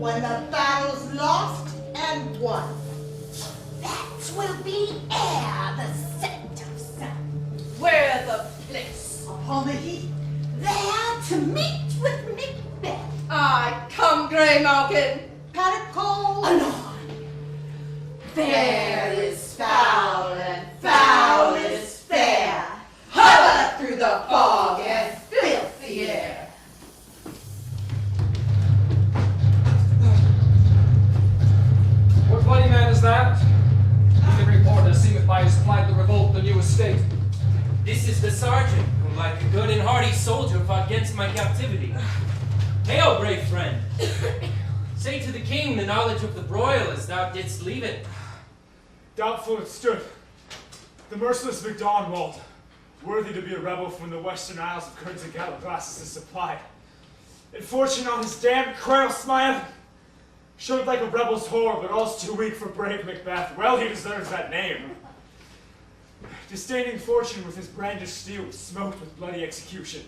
when the battle's lost and won. That will be ere the set of sun. Where the place? Upon the heath. There to meet with Macbeth. I come, Grey Malkin. Paddock cold. Anon. Fair is foul and foul is fair. Hover through the fog and filthy air. What bloody man is that? The reporter seemeth by his plight the revolt the new estate. This is the sergeant, who like a good and hardy soldier fought against my captivity. Hail, brave friend! Say to the king the knowledge of the broil as thou didst leave it. Doubtful it stood. The merciless Macdonald, worthy to be a rebel from the western isles of curds and cattle glasses is supplied. And fortune on his damned cradle smile showed like a rebel's whore, but all's too weak for brave Macbeth. Well, he deserves that name. Disdaining fortune with his brandished steel, smoked with bloody execution.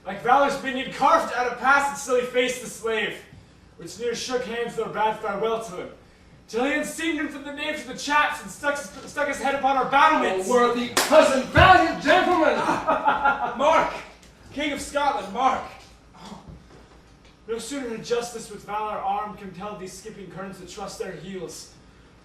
Like valor's minion carved out a pass and still he faced the slave, which near shook hands though bade farewell to him, till he unseamed him from the names of the chaps and stuck his head upon our battlements. O worthy cousin, valiant gentlemen! Mark, King of Scotland, Mark. Oh, no sooner had justice with valor armed compelled these skipping kerns to trust their heels,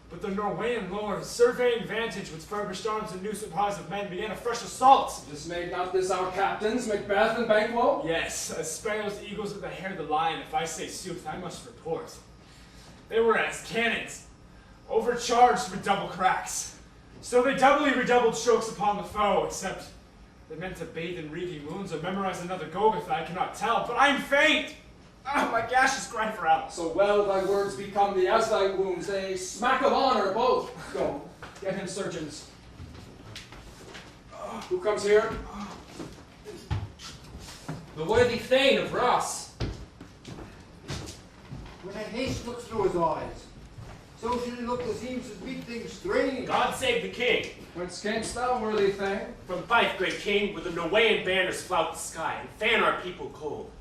but the Norwegian lords, surveying vantage with furbished arms and new supplies of men, began a fresh assault. Dismayed not this our captains, Macbeth and Banquo? Yes, as sparrows, eagles with the hair of the lion, if I say sooth, I must report. They were as cannons, overcharged with double cracks. So they doubly redoubled strokes upon the foe, except they meant to bathe in reeking wounds or memorize another Golgotha, I cannot tell, but I am faint! Ah, my gashes cry for help. So well thy words become thee as thy wounds, a smack of honor both. Go, get him surgeons. Who comes here? The worthy Thane of Ross. When a haste looks through his eyes, so should it look that seems to speak things strange. God save the king. Whence camest thou, worthy Thane? From Fife, great king, where the Norwegian banners flout the sky and fan our people cold.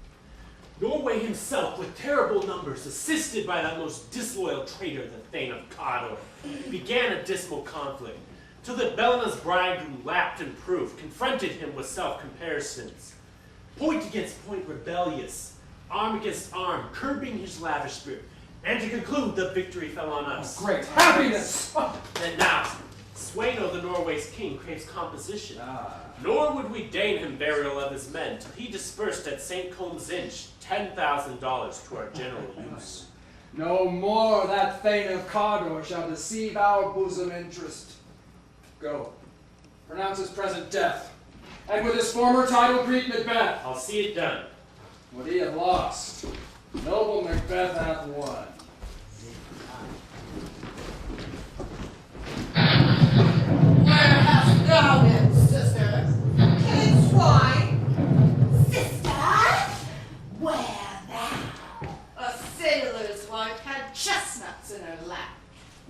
Norway himself, with terrible numbers, assisted by that most disloyal traitor, the Thane of Cawdor, began a dismal conflict, till that Belena's bridegroom lapped and proof, confronted him with self-comparisons. Point against point rebellious, arm against arm, curbing his lavish spirit, and to conclude, the victory fell on us. Great happiness! And now, Sweno, the Norway's king, craves composition. Nor would we deign him burial of his men, till he dispersed at St. Combs Inch $10,000 to our general use. No more that Thane of Cawdor shall deceive our bosom interest. Go, pronounce his present death, and with his former title greet Macbeth. I'll see it done. What he hath lost, noble Macbeth hath won. Where hast thou been, sister? Killing swine? Sister, where thou? A sailor's wife had chestnuts in her lap,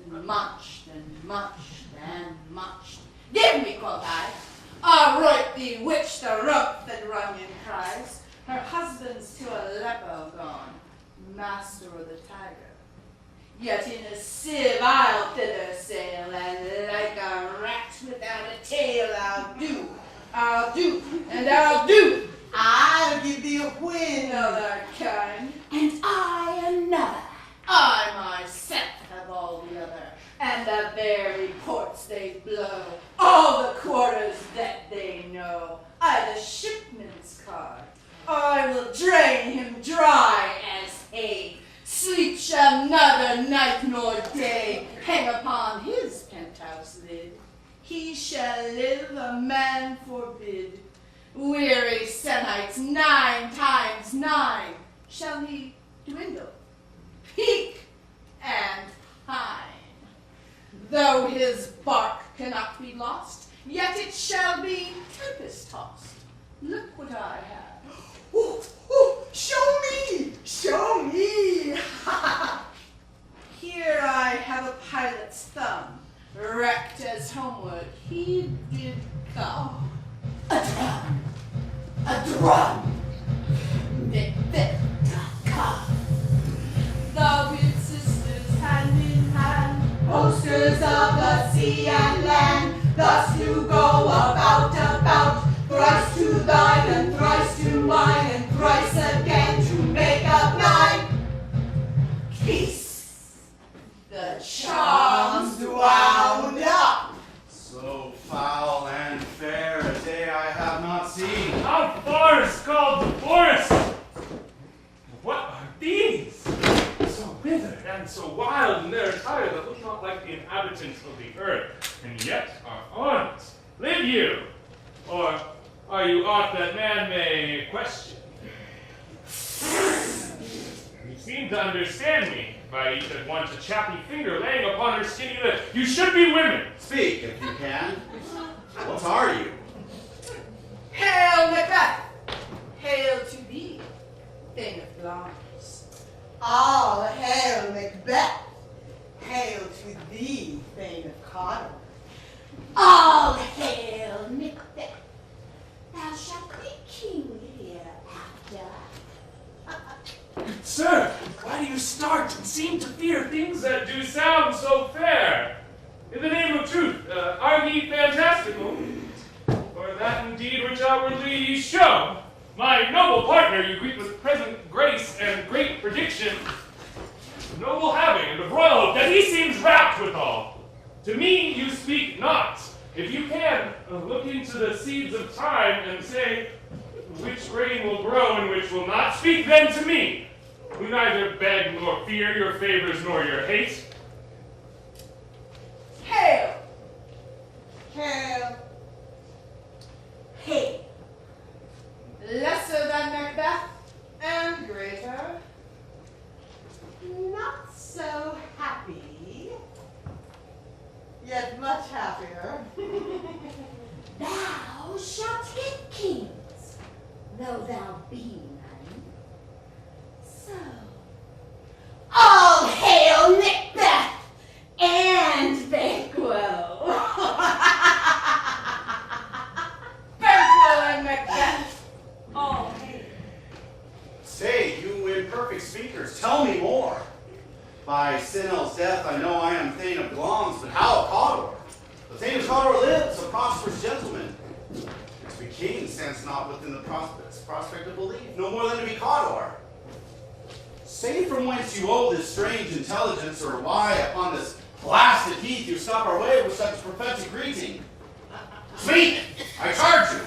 and munched and munched and munched. Give me, quoth I, right thee which the rump that Runyon cries. Her husband's to Aleppo gone, master of the tiger. Yet in a sieve I'll thither sail, and like a rat without a tail I'll do, and I'll do. I'll give thee a whin of that kind, And I another. I myself have all the other, and the very ports they blow, all the quarters that they know. I the shipman's card, I will drain him dry as hay. Sleep shall neither night nor day hang upon his penthouse lid. He shall live, a man forbid. Weary Senites 9 times 9 shall he dwindle, peak, and pine. Though his bark cannot be lost, yet it shall be tempest-tossed. Look what I have. Ooh, ooh, show me! Show me! Here I have a pilot's thumb, wrecked as homeward he did come. A drum. A drum. Macbeth doth come. The and so wild in their attire that look not like the inhabitants of the earth, and yet are honest. Live you? Or are you aught that man may question? You seem to understand me, by each that wants a chappy finger laying upon her skinny lip. You should be women. Speak, if you can. What are you? Hail, Macbeth! Hail to thee, Thane of Glamis. All hail Macbeth. Hail to thee, Thane of Cawdor. All hail Macbeth. Thou shalt be king hereafter. Sir, why do you start and seem to fear things that do sound so fair? In the name of truth, are ye fantastical? Or that indeed which outwardly ye show? My noble partner you greet with present grace and great prediction, noble having and of royal hope that he seems rapt withal. To me you speak not. If you can, look into the seeds of time and say which grain will grow and which will not, speak then to me, who neither beg nor fear your favors nor your hate. Hail! Hail. Hail. Lesser than Macbeth and greater. Not so happy, yet much happier. Thou shalt get kings, though thou be none. So, all hail Macbeth and Banquo. Banquo and Macbeth. All hail. Say, you imperfect speakers, tell me more. By Sinel's death, I know I am Thane of Glamis, but how of Cawdor? The Thane of Cawdor lives, a prosperous gentleman. To be king stands not within the prospect of belief, no more than to be Cawdor. Say from whence you owe this strange intelligence, or why upon this blasted heath you stop our way with such prophetic greeting. Speak, I charge you.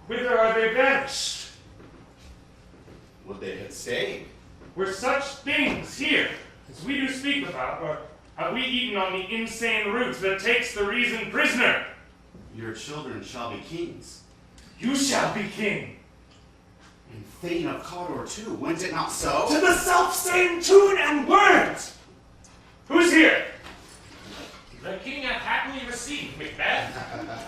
Whither are they vanished? Would they had stayed? Were such things here as we do speak about, or have we eaten on the insane root that takes the reason prisoner? Your children shall be kings. You shall be king. And Thane of Cawdor too, went it not so? To the self-same tune and words! Who's here? The king hath happily received, Macbeth.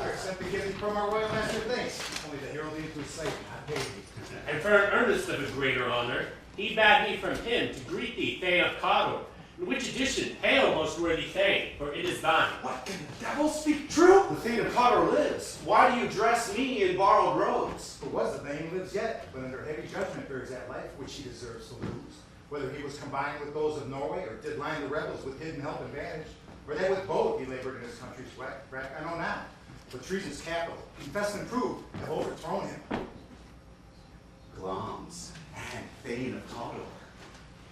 I accept the giving from our royal master thanks. Only the herald into his sight, I paid thee. And for an earnest of a greater honor, he bade me from him to greet thee, Thane of Cawdor. In which addition, hail, most worthy Thane, for it is thine. What, can the devil speak true? The Thane of Cawdor lives. Why do you dress me in borrowed robes? Who was the Thane lives yet, but under heavy judgment bears that life which he deserves to lose. Whether he was combined with those of Norway, or did line the rebels with hidden help and vantage, or that with both he labored in his country's wreck, I know not. But treason's capital, confessed and proved, have overthrown him. Glamis and Thane of Cawdor.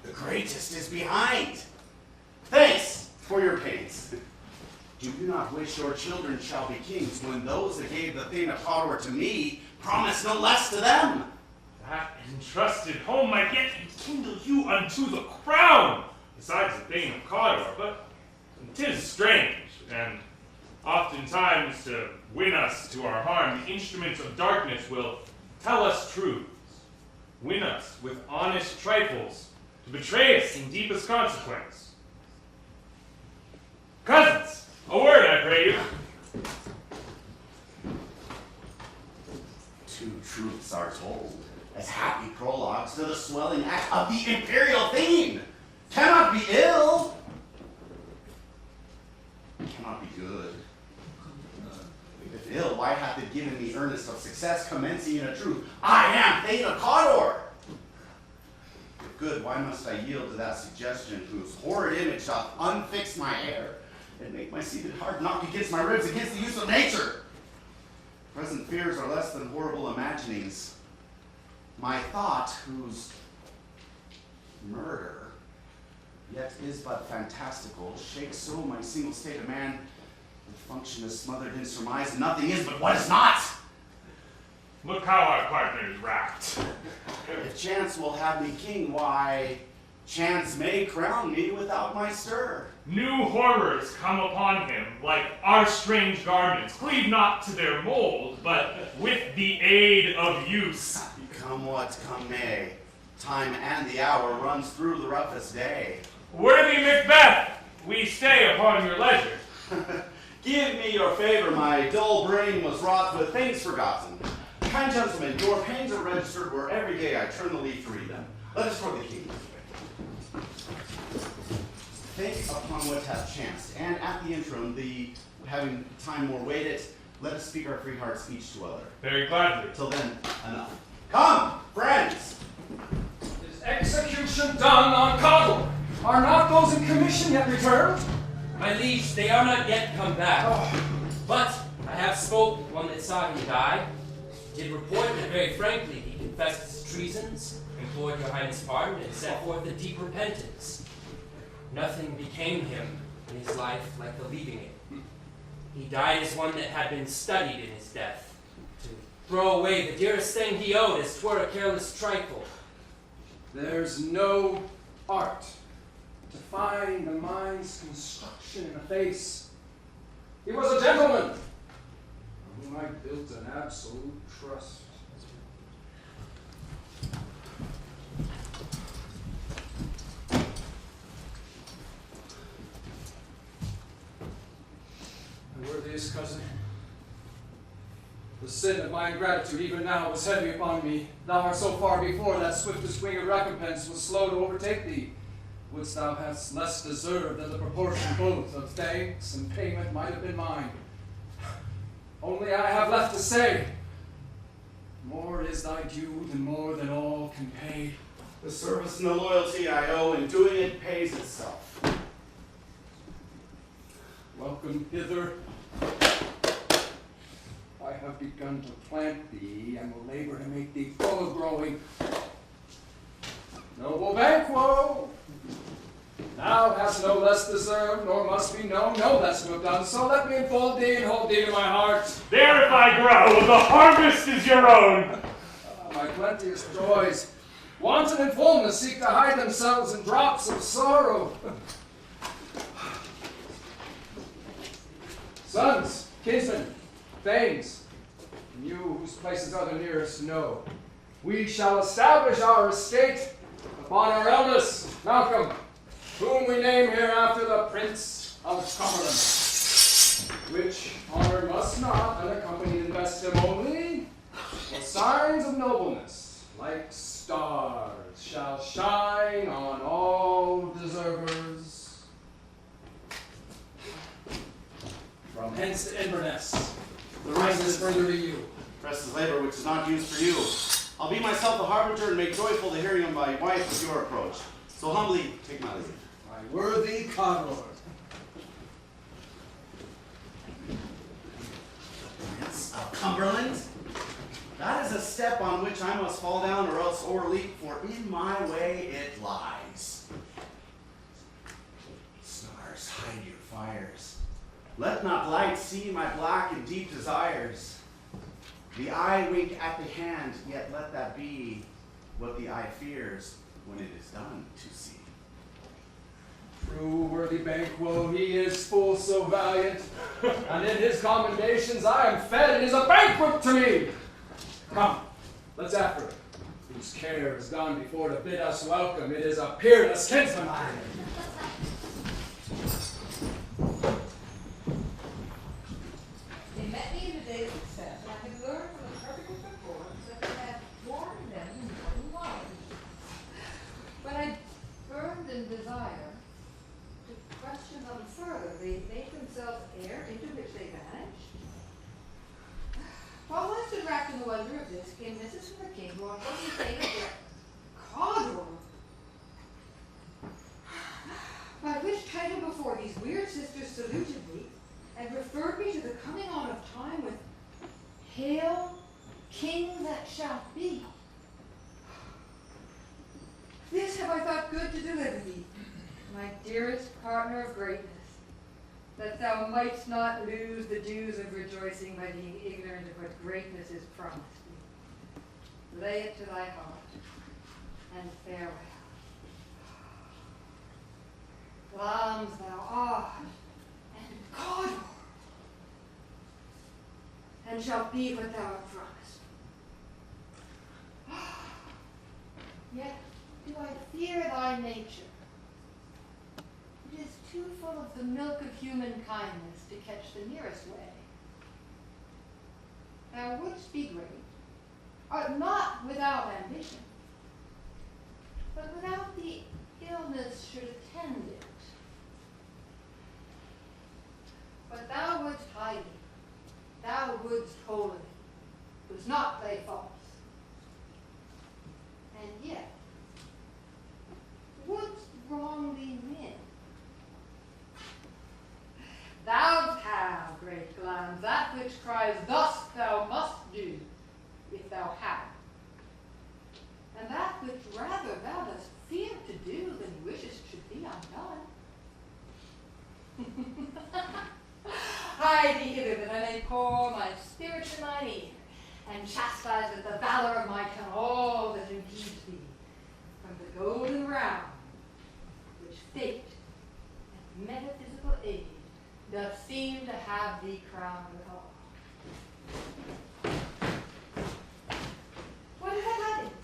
The greatest is behind. Thanks for your pains. Do you not wish your children shall be kings when those that gave the Thane of Cawdor to me promised no less to them? That entrusted home might yet enkindle you unto the crown, besides the Thane of Cawdor. But 'tis strange, and oftentimes to win us to our harm, the instruments of darkness will tell us truths, win us with honest trifles, to betray us in deepest consequence. Cousins, a word, I pray you. Two truths are told, as happy prologues to the swelling act of the imperial theme. Cannot be ill. Cannot be good. If ill, why hath it given me earnest of success, commencing in a truth? I am Thane of Cawdor. If good, why must I yield to that suggestion, whose horrid image doth unfix my hair, and make my seated heart knock against my ribs against the use of nature? Present fears are less than horrible imaginings. My thought, whose murder yet is but fantastical, shakes so my single state of man, that function is smothered in surmise, and nothing is but what is not. Look how our partner is wrapped. If chance will have me king, why, chance may crown me without my stir. New horrors come upon him, like our strange garments. Cleave not to their mold, but with the aid of use. Come what come may, time and the hour runs through the roughest day. Worthy Macbeth, we stay upon your leisure. Give me your favor, my dull brain was wrought with things forgotten. Kind gentlemen, your pains are registered where every day I turn the leaf to read them. Let us toward the king. Think upon what hath chanced, and at the interim, having time more waited, let us speak our free hearts each to other. Very gladly. Till then, enough. Come, friends! Is execution done on Cottle? Are not those in commission yet returned? My liege, they are not yet come back. Oh. But I have spoke one that saw him die. Did report that very frankly he confessed his treasons, implored your highness pardon, and set forth a deep repentance. Nothing became him in his life like the leaving it. He died as one that had been studied in his death, to throw away the dearest thing he owed as 'twere a careless trifle. There's no art to find the mind's construction in a face. He was a gentleman, on whom I built an absolute trust. My worthiest cousin, the sin of my ingratitude even now was heavy upon me. Thou art so far before that swiftest wing of recompense was slow to overtake thee. Wouldst thou hast less deserved than the proportion both of thanks and payment might have been mine. Only I have left to say, more is thy due than more than all can pay. The service and the loyalty I owe in doing it pays itself. Welcome hither. I have begun to plant thee and will labor to make thee full of growing. Noble Banquo, thou hast no less deserved, nor must be known no less to have done so. Let me enfold thee and hold thee to my heart. There if I grow, the harvest is your own. My plenteous joys, wanton in fullness, seek to hide themselves in drops of sorrow. Sons, kinsmen, thanes, and you whose places are the nearest know, we shall establish our estate upon our eldest, Malcolm, whom we name here after the Prince of Cumberland, which honor must not unaccompanied invest him only, but signs of nobleness, like stars, shall shine on all deservers. From hence to Inverness, the rest is further to you. Rest is labor which is not used for you. I'll be myself the harbinger and make joyful the hearing of my wife with your approach. So humbly take my leave. My worthy Conlord. Prince of Cumberland? That is a step on which I must fall down or else o'erleap, for in my way it lies. Stars, hide your fires. Let not light see my black and deep desires. The eye wink at the hand, yet let that be what the eye fears when it is done to see. True, worthy Banquo, he is full so valiant, and in his commendations I am fed. It is a banquet to me. Come, let's after it, whose care is gone before to bid us welcome. It is a peerless kinsman. They met me in the day of success, and I had learned from the perfect performance that they had warned them more than one. When I burned in desire to question them further, they made themselves air into which they vanished. While I stood wrapped in the wonder of this, came Mrs. from the king, who on what he said of their Cawdor. By which title before these weird sisters saluted me, and referred me to the coming on of time with, Hail, King that shalt be. This have I thought good to deliver thee, my dearest partner of greatness, that thou mightst not lose the dues of rejoicing by being ignorant of what greatness is promised thee. lay it to thy heart, and farewell. Glamis thou art, and God, and shalt be what thou art promised. Yet do I fear thy nature. It is too full of the milk of human kindness to catch the nearest way. Thou wouldst be great, art not without ambition, but without the illness should attend it. But thou wouldst highly, thou wouldst holy, wouldst not play false, and yet wouldst wrongly win. Thou'lt have, great Glamis, that which cries, thus thou must do, if thou have, and that which rather thou dost fear to do than wishest should be undone. Hie thee hither, that I may pour my spirit in thine ear, and chastise with the valor of my tongue all that impedes thee from the golden round which fate and metaphysical aid doth seem to have thee crowned withal. What is that happening?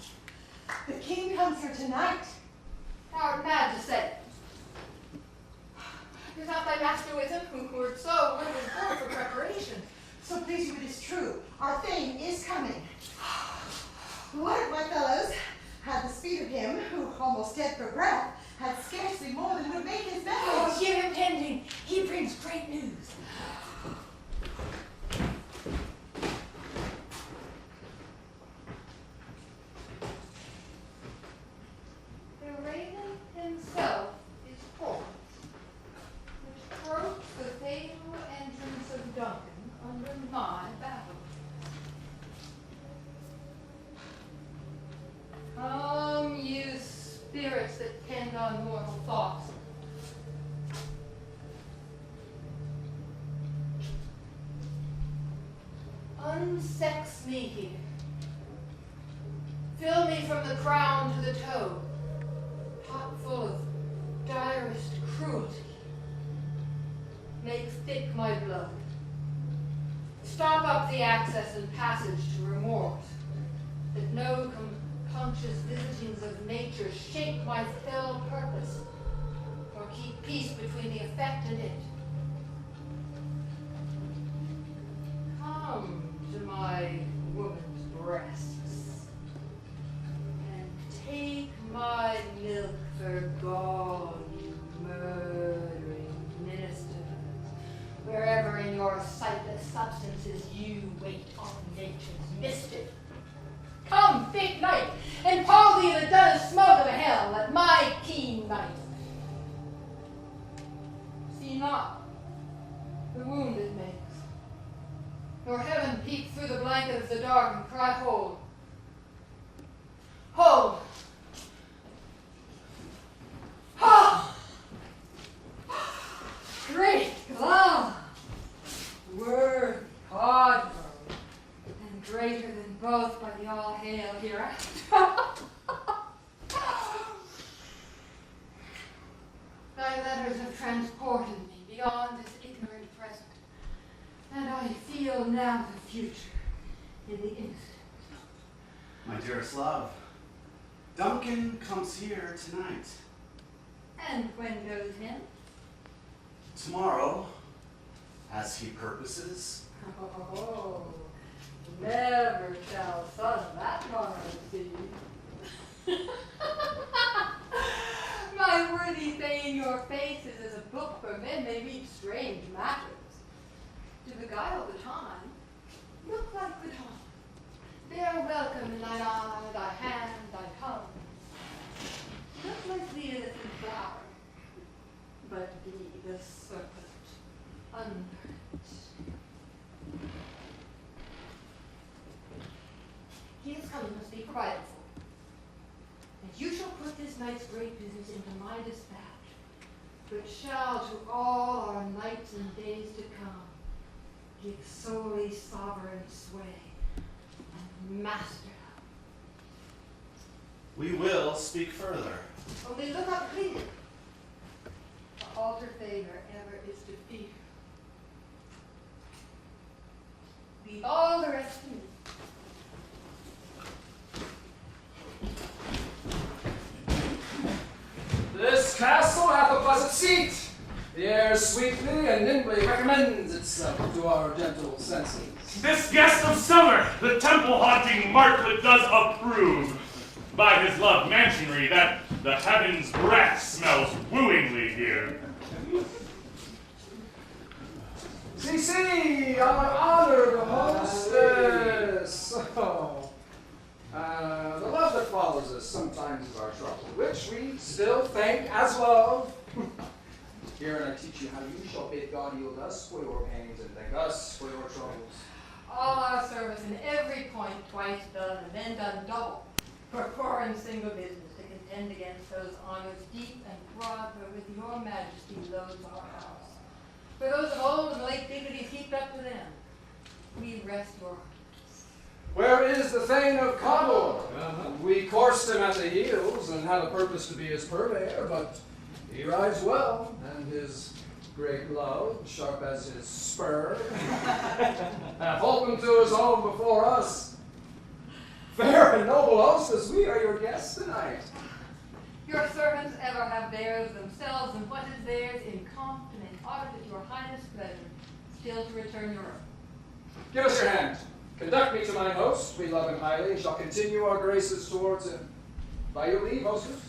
The king comes here tonight. Thou art mad to say. Is not thy master with him, who were so little born for preparation? So please you, it is true. Our thane is coming. What if my fellows had the speed of him, who, almost dead for breath, had scarcely more than would make his message? Oh, hear him pending. He brings great news. The raven himself is poor, which broke the fatal entrance of Duncan under my battle. Come, you spirits that tend on mortal thoughts. Unsex me here. Fill me from the crown to the toe, pot full of direst cruelty. Make thick my blood. Stop up the access and passage to remorse, that no conscious visitings of nature shape my fell purpose, or keep peace between the effect and it. Come to my woman's breasts, and take my milk for gall, you murdering ministers, wherever in your sightless substances you wait on nature's mischief. Come, thick night, and pall thee the dullest smoke of hell at my keen knife. See not the wound it makes, nor heaven peep through the blanket of the dark and cry, hold. Hold! Ha! Great Glamis, word God, and greater than both by the all hail hereafter. Thy letters have transported me beyond this ignorant present, and I feel now the future in the instant. My dearest love, Duncan comes here tonight. And when goes him? Tomorrow, as he purposes. Oh, never shall son that morrow see. My worthy thane, your face is as a book where men may read strange matters. To beguile the time, look like the dawn. Bear welcome in thine eye, thy hand, thy tongue. Look like the innocent flower, but be the serpent under it. He is coming, must be provided for. And you shall put this night's great business into my dispatch, which shall to all our nights and days to come give solely sovereign sway and master we will speak further. Only look up clear. To alter favor ever is to fear. Leave all the rest to me. This castle hath a pleasant seat. The air sweetly and nimbly recommends itself to our gentle senses. This guest of summer, the temple-haunting martlet does approve. By his love mansionry, that the heaven's breath smells wooingly here. See, our honored hostess. Oh. The love that follows us sometimes is our trouble, which we still think as love. Here, and I teach you how you shall bid God yield us for your pains and thank us for your troubles. All our service in every point twice done, and then done double, for foreign single business to contend against those honors deep and broad wherewith your majesty loads our house. For those of old and late dignities heaped up to them, we rest your hearts. Where is the Thane of Cawdor? We coursed him at the heels and had a purpose to be his purveyor, but he rides well, and his great love, sharp as his spur, hath holpen to his own before us. Fair and noble hostess, we are your guests tonight. Your servants ever have theirs themselves, and what is theirs in confident audit at your highness' pleasure, still to return your own. Give us your hand. Conduct me to mine host. We love him highly, and shall continue our graces towards him. By your leave, hostess.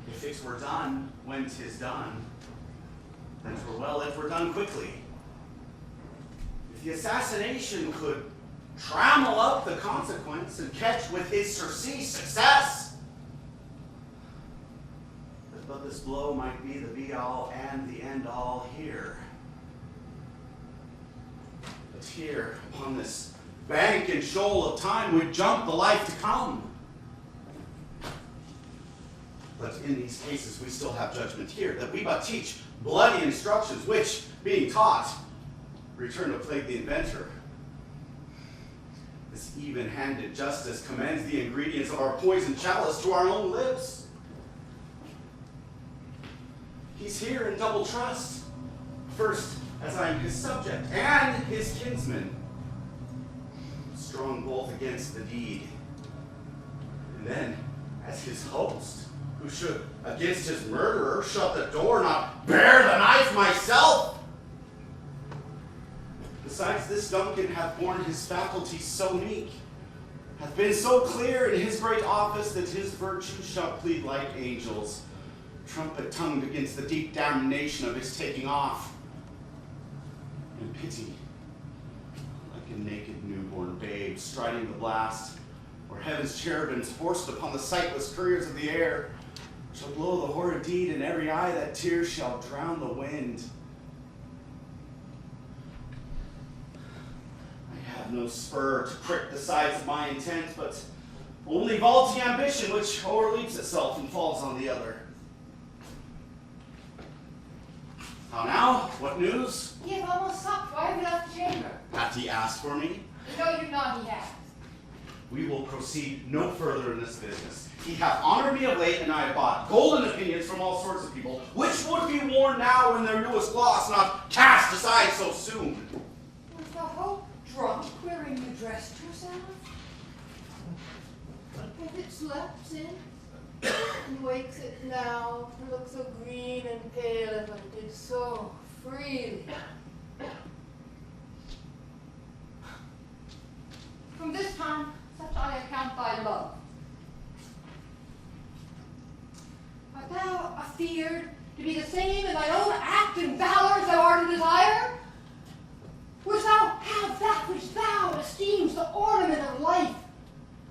If it were done when 'tis done, then 'twere well if were done quickly. If the assassination could trammel up the consequence and catch with his surcease success, but this blow might be the be-all and the end-all here. But here, upon this bank and shoal of time, would jump the life to come. But in these cases, we still have judgment here, that we but teach bloody instructions, which, being taught, return to plague the inventor. This even-handed justice commends the ingredients of our poisoned chalice to our own lips. He's here in double trust. First, as I am his subject and his kinsman, strong both against the deed, and then as his host, who should, against his murderer, shut the door, not bear the knife myself. Besides, this Duncan hath borne his faculties so meek, hath been so clear in his great office, that his virtues shall plead like angels, trumpet-tongued against the deep damnation of his taking off. And pity, like a naked newborn babe striding the blast, or heaven's cherubims forced upon the sightless couriers of the air, shall blow the horrid deed in every eye, that tears shall drown the wind. I have no spur to prick the sides of my intent, but only vaulting ambition, which o'erleaps itself and falls on the other. How now? What news? He has almost supped. Why have you left the chamber? Hath he asked for me? No, you not, he has. We will proceed no further in this business. He hath honored me of late, and I have bought golden opinions from all sorts of people, which would be worn now in their newest gloss, not cast aside so soon. Was the hope drunk wherein you dressed yourself? If it slept in and wakes it now, and looks so green and pale as when it did so freely. From this time, such I account thy love. Art thou afeared to be the same in thy own act and valor as thou art in desire? Wouldst thou have that which thou esteems the ornament of life,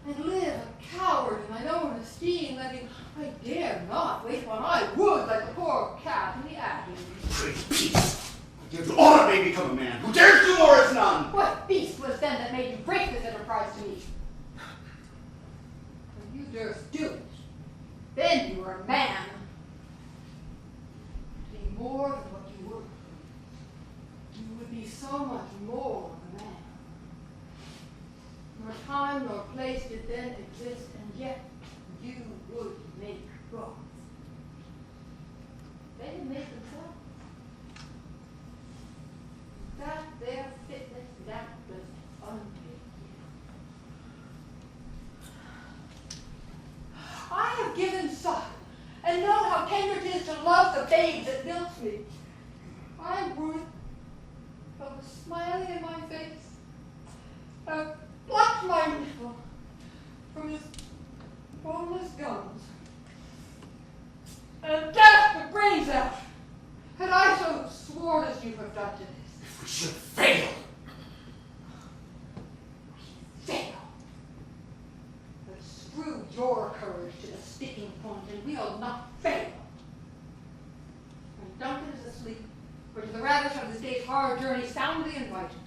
and live a coward in thine own esteem, letting I dare not wait when I would like the poor cat in the attic? Pray peace. You honor me may become a man. Who dares do more is none. What beast was then that made you break this enterprise to me? When you durst do it, then you were a man. To be more than what you were, you would be so much more of a man. Nor time nor place did then exist, and yet you would make gods. They didn't make themselves. That their fitness, that was unmade. I have given suck, and know how tender it is to love the babe that milks me. I am worth of a smile in my face, a plucked my nipple from his boneless gums, and dashed the brains out, had I so sworn as you have done to this. If we should fail. Fail. But screw your courage to the sticking point, and we'll not fail. When Duncan is asleep, or to the ravish of this day's hard journey soundly invited,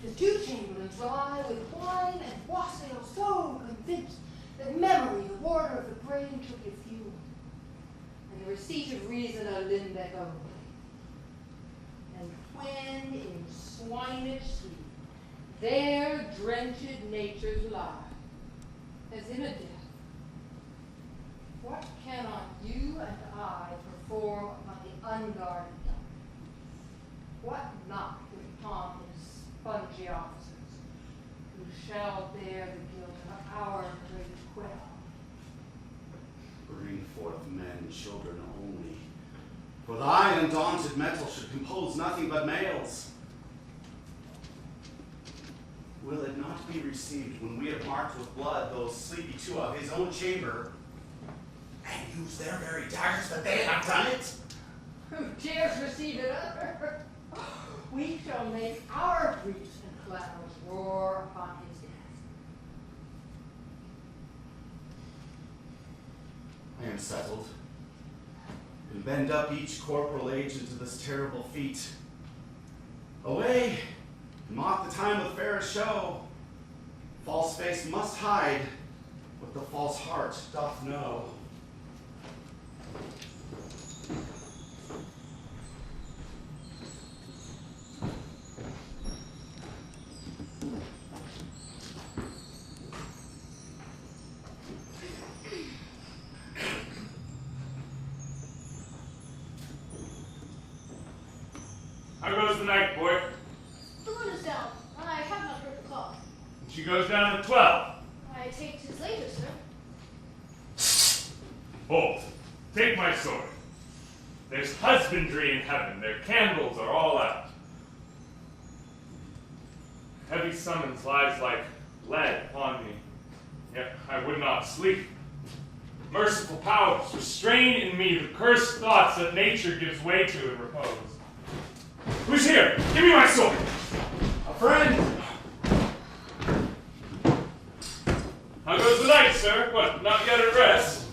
the two chamberlains lie with wine and wassail so convinced that memory, the water of the brain, took its fuel, and the receipt of reason a Limbeck only. And when in swinish sleep there drenched natures lie, as in a death, what cannot you and I perform upon the unguarded dump? What not with pompous, spongy officers, who shall bear the guilt of our great quell? Bring forth men and children only. For thy undaunted metal should compose nothing but males. Will it not be received when we have marked with blood those sleepy two of his own chamber, and use their very daggers that they have done it? Who dares receive it other? We shall make our griefs and clamors roar upon his death. I am settled, and bend up each corporal age into this terrible feat. Away, and mock the time with fairest show. False face must hide what the false heart doth know. How goes the night, boy? The moon is down. I have not heard the clock. She goes down at 12. I take 'tis later, sir. Hold. Take my sword. There's husbandry in heaven. Their candles are all out. Heavy summons lies like lead upon me. Yet I would not sleep. Merciful powers, restrain in me the cursed thoughts that nature gives way to in repose. Who's here? Give me my sword! A friend! How goes the night, sir? What, not yet at rest?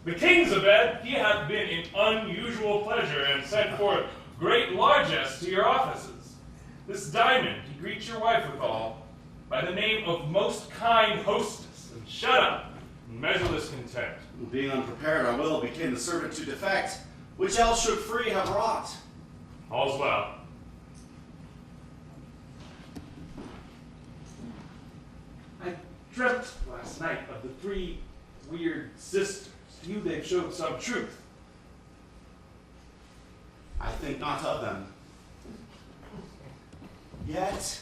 The king's abed. He hath been in unusual pleasure and sent forth great largesse to your offices. This diamond he greets your wife withal, by the name of most kind hostess, and shut up, in measureless content. Being unprepared, our will became the servant to defect, which else should free have wrought. All's well. I dreamt last night of the three weird sisters. To you they've showed some truth. I think not of them. Yet,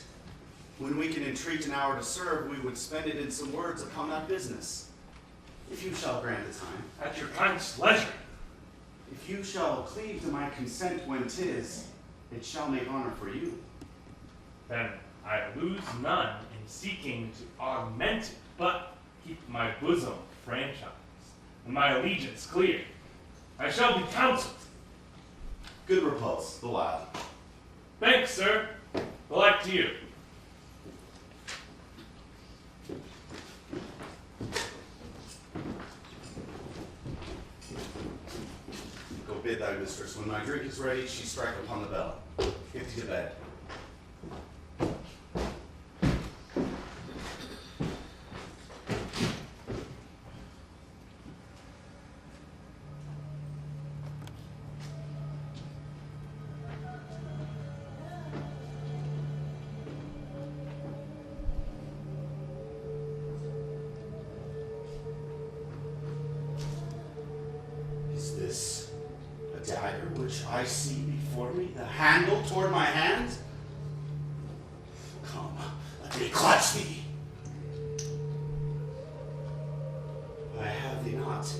when we can entreat an hour to serve, we would spend it in some words upon that business. If you shall grant the time. At your kind's leisure. If you shall cleave to my consent when 'tis, it shall make honor for you. Then I lose none in seeking to augment it, but keep my bosom franchise, and my allegiance clear. I shall be counseled. Good repose, the while. Thanks, sir. Belike to you. Go bid thy mistress, when my drink is ready, she strike upon the bell. Get to bed. Is this a dagger which I see before me, the handle toward my hand? Come, let me clutch thee. I have thee not,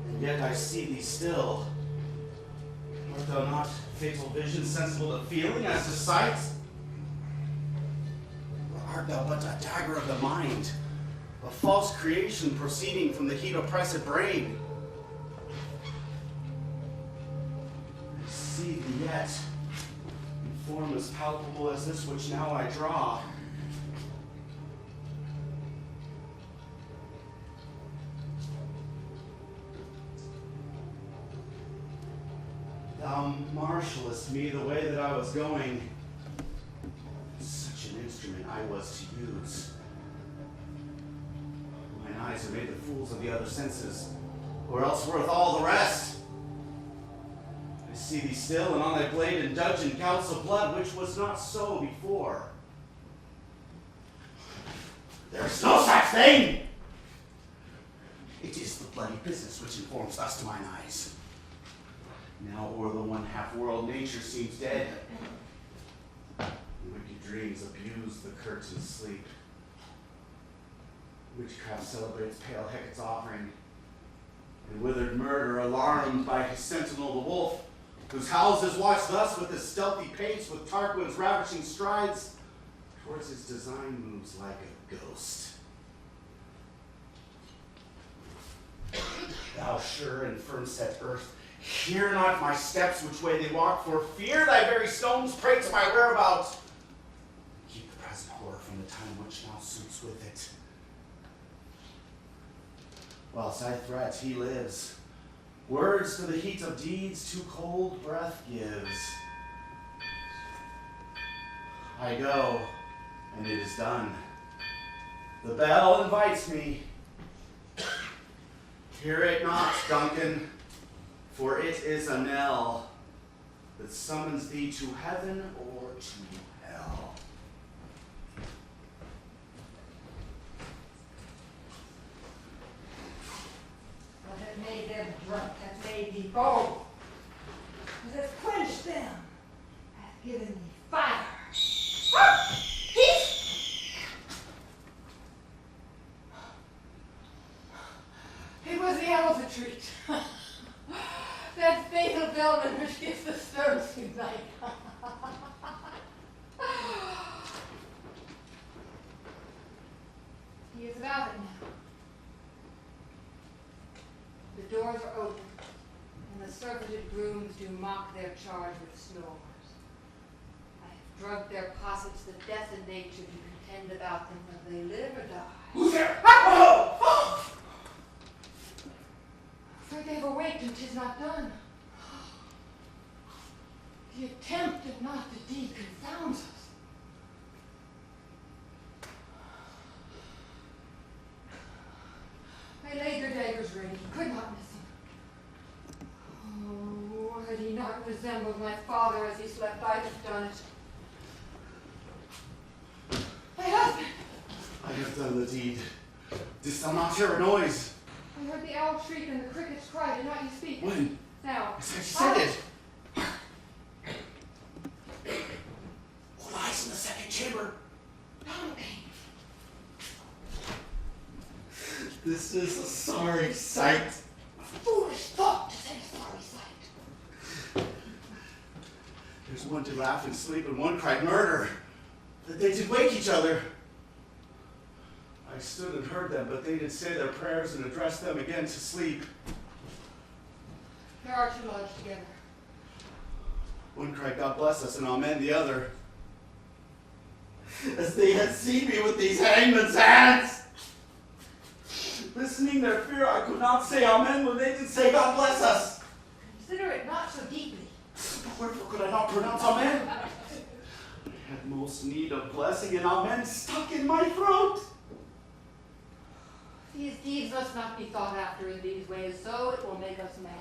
and yet I see thee still. Art thou not fatal vision, sensible to feeling as to sight? Or art thou but a dagger of the mind, a false creation proceeding from the heat oppressed brain? I see thee yet, in form as palpable as this which now I draw. Thou marshalest me the way that I was going. Such an instrument I was to use. Mine eyes are made the fools of the other senses, or else worth all the rest. I see thee still, and on thy blade indulge in gouts of blood, which was not so before. There is no such thing! It is the bloody business which informs thus to mine eyes. Now o'er the one-half world nature seems dead. Wicked dreams abuse the curtained sleep. Witchcraft celebrates pale Hecate's offering. And withered murder, alarmed by his sentinel the wolf, whose houses watch thus with his stealthy pace, with Tarquin's ravishing strides, towards his design moves like a ghost. Thou sure and firm-set earth, hear not my steps which way they walk, for fear thy very stones pray to my whereabouts. Keep the present horror from the time which now suits with it. Whilst I threat, he lives. Words to the heat of deeds too cold breath gives. I go, and it is done. The bell invites me. Hear it not, Duncan, for it is a knell that summons thee to heaven or to hell. What hath made them drunk hath made thee bold. What hath quenched them hath given thee fire. It was the elephant treat. That fatal bellman which gives the service good night. He is about it now. The doors are open, and the surfeited grooms do mock their charge with snores. I have drugged their possets the death in nature to contend about them whether they live or die. Who's there? For they've awaked and 'tis not done. The attempt and not the deed confounds us. They laid their daggers ready, could not miss him. Oh, had he not resembled my father as he slept, I'd have done it. My husband! I have done the deed. Didst thou not hear a noise? I heard the owl shriek and the crickets cry. Did not you speak? When? Now. I said it. Who lies in the second chamber? This is a sorry sight. Foolish thought to say a sorry sight. There's one did laugh and sleep, and one cried murder. That they did wake each other. I stood and heard them, but they did say their prayers and address them again to sleep. There are two lodged together. One cried, God bless us, and amen the other. As they had seen me with these hangman's hands. Listening their fear, I could not say amen when they did say, God bless us. Consider it not so deeply. Wherefore could I not pronounce amen? I had most need of blessing, and amen stuck in my throat. These deeds must not be thought after in these ways, so it will make us mad.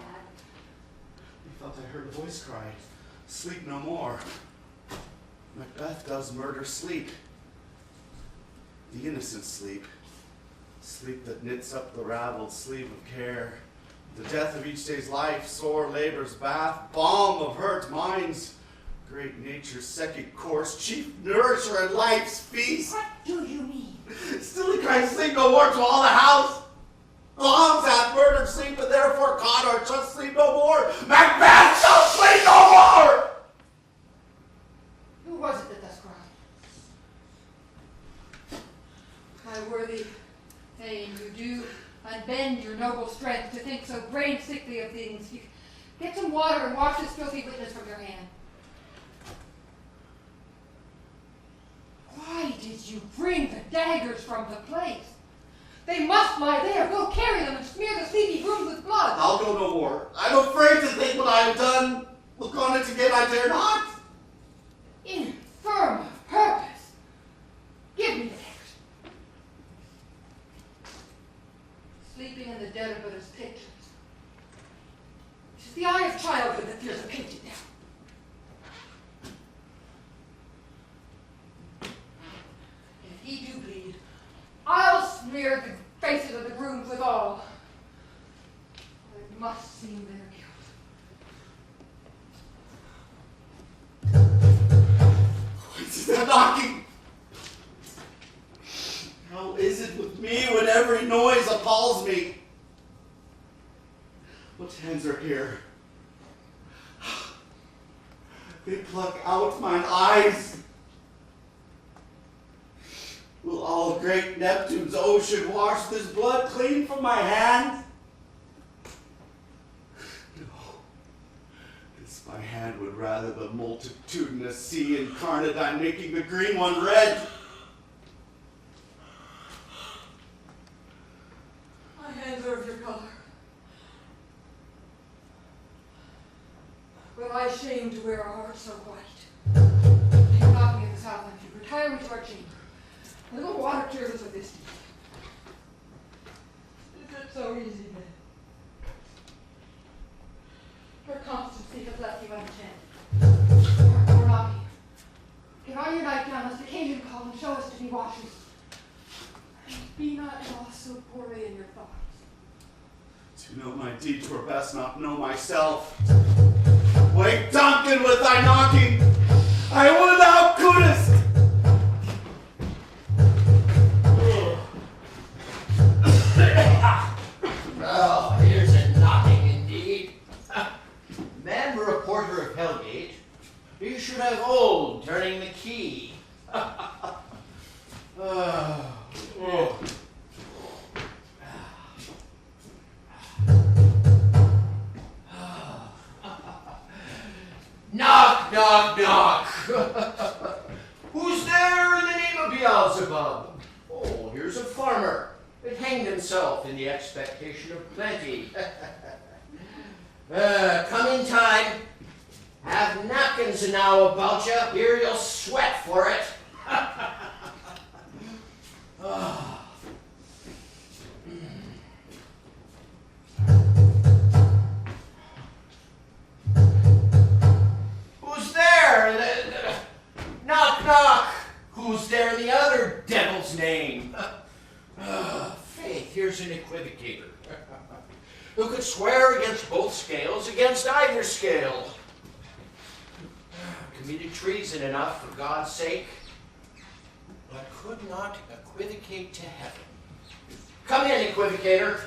Methought I heard a voice cry, sleep no more. Macbeth does murder sleep. The innocent sleep. Sleep that knits up the raveled sleeve of care. The death of each day's life, sore labor's bath, balm of hurt minds, great nature's second course, chief nourisher and life's feast. What do you mean? Still he cries, sleep no more to all the house. Gloms hath murdered sleep, and therefore Cawdor shall sleep no more. Macbeth shall sleep no more! Who was it that thus cried? My worthy Thane, you do unbend your noble strength to think so brain sickly of things. You get some water and wash this filthy witness from your hand. Why did you bring the daggers from the place? They must lie there. Go carry them and smear the sleepy rooms with blood. I'll go no more. I'm afraid to think what I have done. Look on it again, I dare not. Infirm of purpose. Give me the daggers. Sleeping in the dead are but as pictures. It is the eye of childhood that fears a painted now. If he do bleed, I'll smear the faces of the grooms with all. It must seem their guilt. What is that knocking? How is it with me when every noise appalls me? What hands are here? They pluck out mine eyes. Will all great Neptune's ocean wash this blood clean from my hand? No. This my hand would rather the multitudinous sea incarnadine making the green one red. My hands are of your color. But I shame to wear a heart so white. You knock me at the south end. You retire me to our chamber. A little water cures us of this deed. Is it so easy then? Her constancy has left you unattended. Or not here. Get on your nightgown lest the occasion call and show us to be washers. And be not lost so poorly in your thoughts. To know my deed twere best not know myself. Wake Duncan with thy knocking. I would thou couldest. Well, here's a knocking indeed. Man reporter of Hellgate, you should have old turning the key. Knock, knock, knock. Who's there in the name of Beelzebub? Oh, here's a farmer that hanged himself in the expectation of plenty. Come in time. Have napkins now about you. Here you'll sweat for it. Who's there? Knock, knock. Who's there in the other devil's name? Faith, here's an equivocator who could swear against both scales, against either scale. Committed treason enough, for God's sake, but could not equivocate to heaven. Come in, equivocator.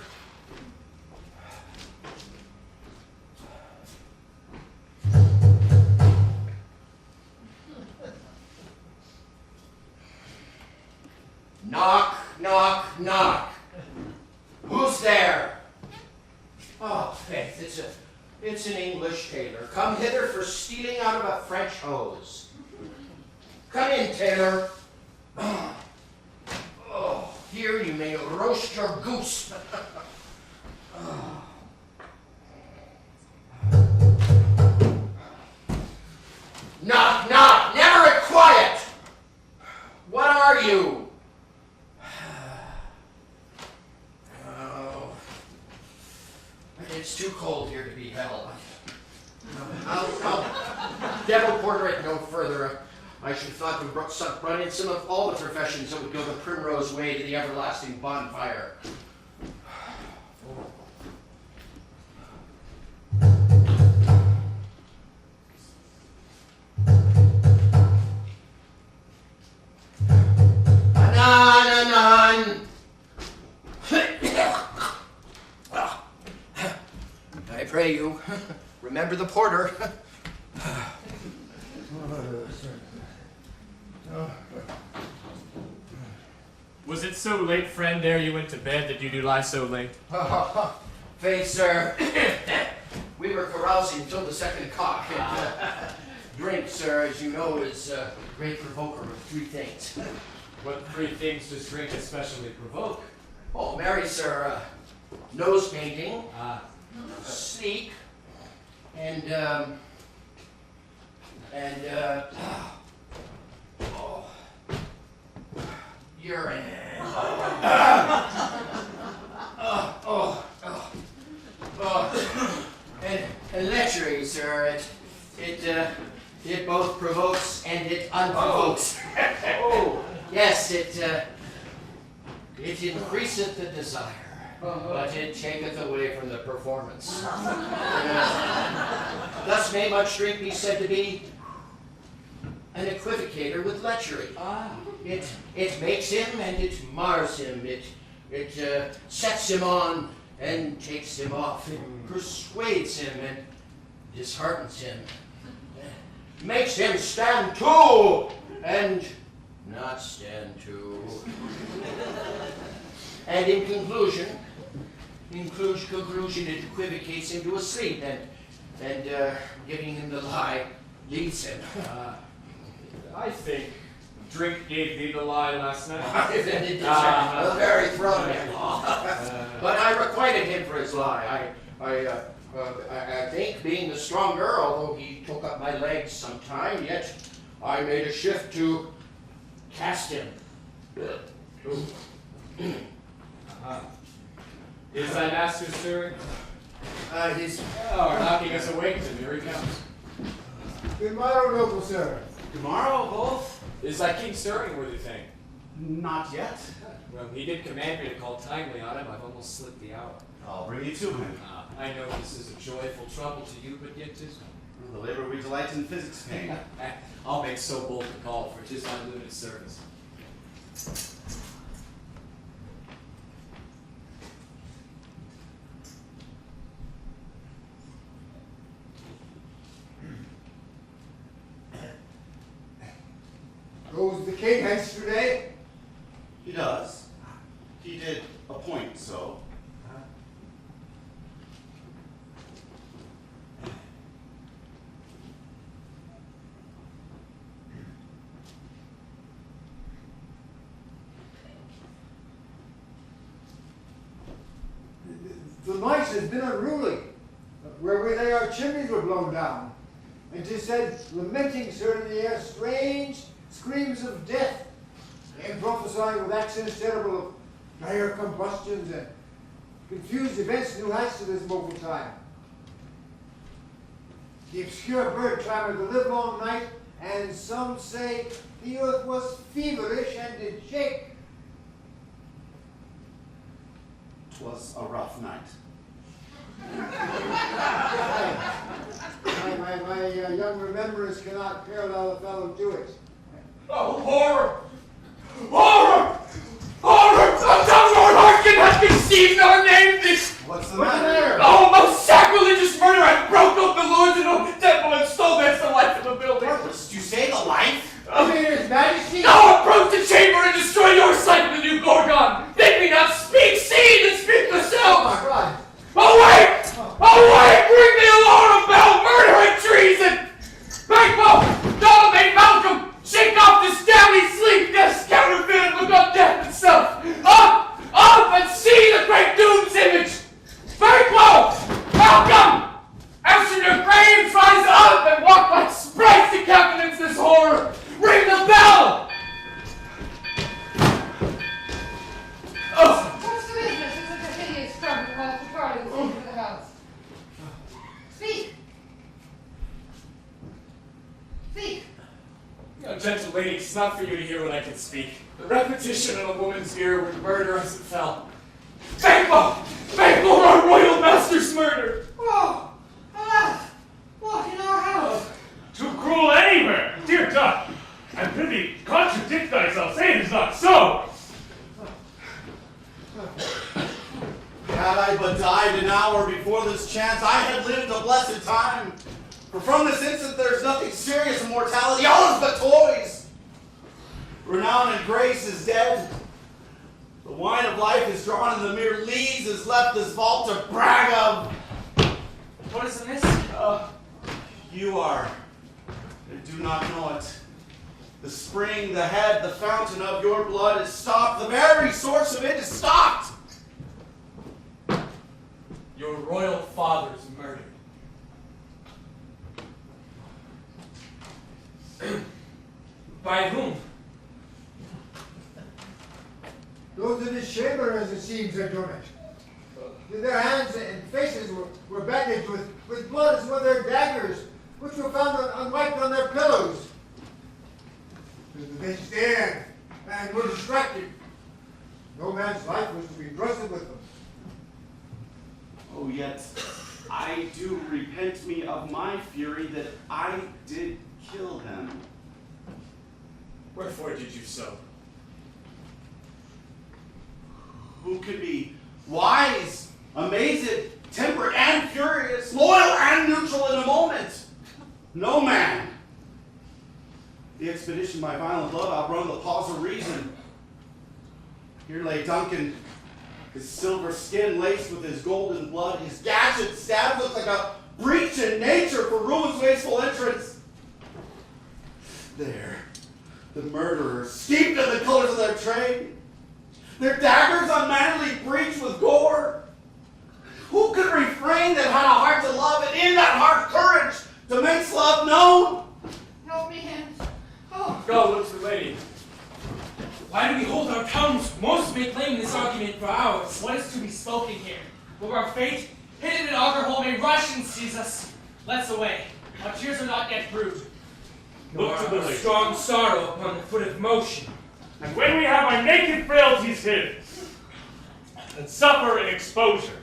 Knock, knock, knock. Who's there? Oh, faith, it's an English tailor, come hither for stealing out of a French hose. Come in, tailor. Oh, here you may roast your goose. Knock, knock, never a quiet! What are you? Oh, it's too cold here to be held. I'll devil porter it no further. I should have thought we'd run in some of all the professions that would go the primrose way to the everlasting bonfire. Anon! I pray you, remember the porter. Was it so late, friend, ere you went to bed, that you do lie so late? Faith, sir, we were carousing till the second cock. And, drink, sir, as you know, is a great provoker of three things. What three things does drink especially provoke? Oh, marry, sir, nose painting, sleep, and urine. And lechery, sir. It both provokes and it unprovokes. Yes, it increaseth the desire, but it taketh away from the performance. Thus may much drink be said to be an equivocator with lechery. It makes him and it mars him. It sets him on and takes him off. It persuades him and disheartens him. Makes him stand to and not stand to. And in conclusion, it equivocates him to a sleep and giving him the lie leads him. I think drink gave thee the lie last night. Then it deserved the very throne of but I requited him for his lie. I think, being the stronger, although he took up my legs sometime, yet I made a shift to cast him. Is thy master stirring? His... Oh, knocking us awake, then here he comes. Good morrow, noble sir. Tomorrow, both? Is thy king stirring, worthy thing? Not yet. Well, he did command me to call timely on him. I've almost slipped the hour. I'll bring you to him. I know this is a joyful trouble to you, but yet 'tis The labor we delight in physics paying. I'll make so bold to call, for 'tis my limited service. Goes the king hence today? He does. He did appoint so. The mice has been unruly. Where we lay our chimneys were blown down. And 'tis said, lamenting, sir, in the air, strange screams of death, and prophesying with accents terrible of dire combustions and confused events new heights to this mobile time. The obscure bird clamored the livelong night, and some say the earth was feverish and did shake. 'Twas a rough night. My young remembrance cannot parallel a fellow to it. Oh, horror! Horror! Horror! Some Lord Harkin hath conceived nor named this! What's the matter? Oh, most sacrilegious murder! I broke up the Lord's and old temple and stole thence the life of the building. What did you say, the life? I mean, His Majesty? Now approach the chamber and destroy your sight with the new Gorgon! Bid me not speak, see, and speak myself! Oh, my God. Awake! Awake! Bring the alarm bell! Murder and treason! Banquo! Donovan Malcolm! Shake off this downy sleep! Death's counterfeit and look on death itself! Up! Up and see the great doom's image! Banquo! gentle lady, it's not for you to hear when I can speak. The repetition in a woman's ear would murder as it fell. Thankful! Thankful our royal master's murder! Oh, alas, what in our house? Too cruel anywhere! Dear God! And prithee, contradict thyself, say it is not so! Had I but died an hour before this chance, I had lived a blessed time. For from this instant there is nothing serious in mortality, all is but toys. Renown and grace is dead. The wine of life is drawn, and the mere lees is left this vault to brag of. What is amiss? You are. I do not know it. The spring, the head, the fountain of your blood is stopped. The very source of it is stopped. Your royal father's murdered. By whom? Those in this chamber, as it seems, have done it. Their hands and faces were bandaged with blood as well as their daggers, which were found unwiped on their pillows. They stared and were distracted. No man's life was to be trusted with them. Oh, yet I do repent me of my fury that I did kill him. Wherefore did you so? Who could be wise, amazed, temperate, and furious, loyal and neutral in a moment? No man. The expedition by violent love outrun the pause of reason. Here lay Duncan, his silver skin laced with his golden blood, his gadget stab looked like a breach in nature for ruin's wasteful entrance. There, the murderers, steeped in the colors of their trade, their daggers unmanly breached with gore. Who could refrain that had a heart to love, and in that heart courage to make love known? No man. Oh, Go, look to the lady. Why do we hold our tongues? Most may claim this argument for ours. What is to be spoken here? Will our fate, hidden in auger hole, may rush and seize us? Let's away. Our tears are not yet brewed. Look to the strong sorrow upon the foot of motion. And when we have our naked frailties hid, and suffer in exposure,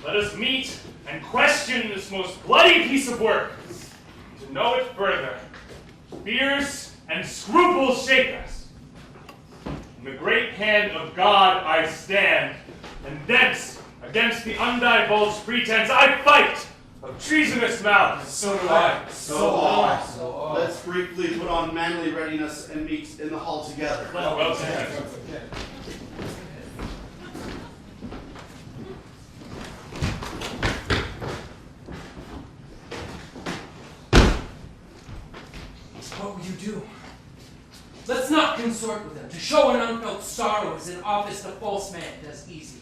let us meet and question this most bloody piece of work. To know it further, fears and scruples shake us. In the great hand of God I stand, and thence, against the undivulged pretense, I fight of treasonous malice. So do I. So I. Let's briefly put on manly readiness and meet in the hall together. Well said. What will you do? Let's not consort with them. To show an unfelt sorrow is an office the false man does easy.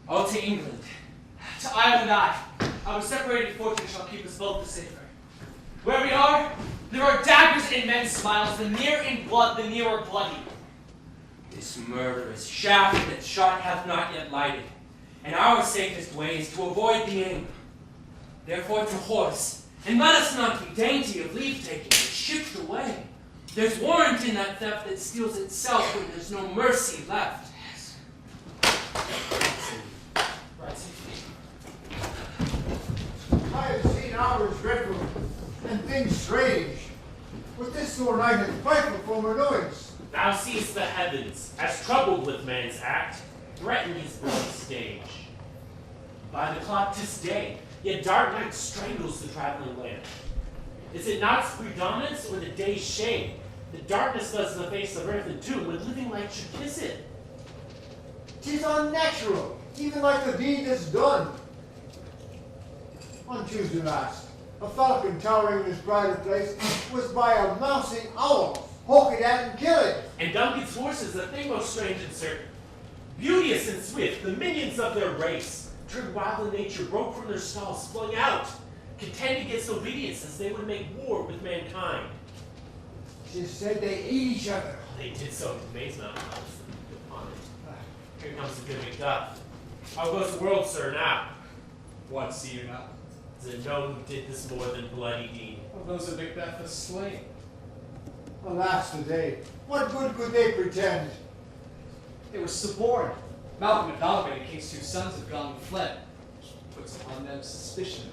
I'll to England. To Ireland I. Our separated fortune shall keep us both the safer. Where we are, there are daggers in men's smiles, the near in blood, the nearer bloody. This murderous shaft that shot hath not yet lighted, and our safest way is to avoid the aim. Therefore to horse, and let us not be dainty of leave-taking, but shift away. There's warrant in that theft that steals itself when there's no mercy left. Yes. Right safely. I have seen hours dreadful and things strange. But this sore night hath frightful former noise. Thou seest the heavens, as troubled with man's act, threaten his bloody stage. By the clock 'tis day, yet dark night strangles the traveling land. Is it not its predominance or the day's shade? The darkness does the face of earth and tomb when living light should kiss it. 'Tis unnatural, even like the deed that's done. On Tuesday last, a falcon towering in his private place was by a mousing owl, hawk it at and kill it. And Duncan's horses, the thing most strange and certain. Beauteous and swift, the minions of their race, turned wild in nature, broke from their stalls, flung out, contend against obedience as they would make war with mankind. 'Tis said they ate each other. They did so to amazement upon it. Here comes the good Macbeth. How goes the world, sir, now? What, see you not? Does it know who did this more than bloody deed? Of those of Macbeth has slain. Alas the day. What good could they pretend? They were suborned. Malcolm and Donovan, the king's 2 sons, have gone and fled, which puts upon them suspicion.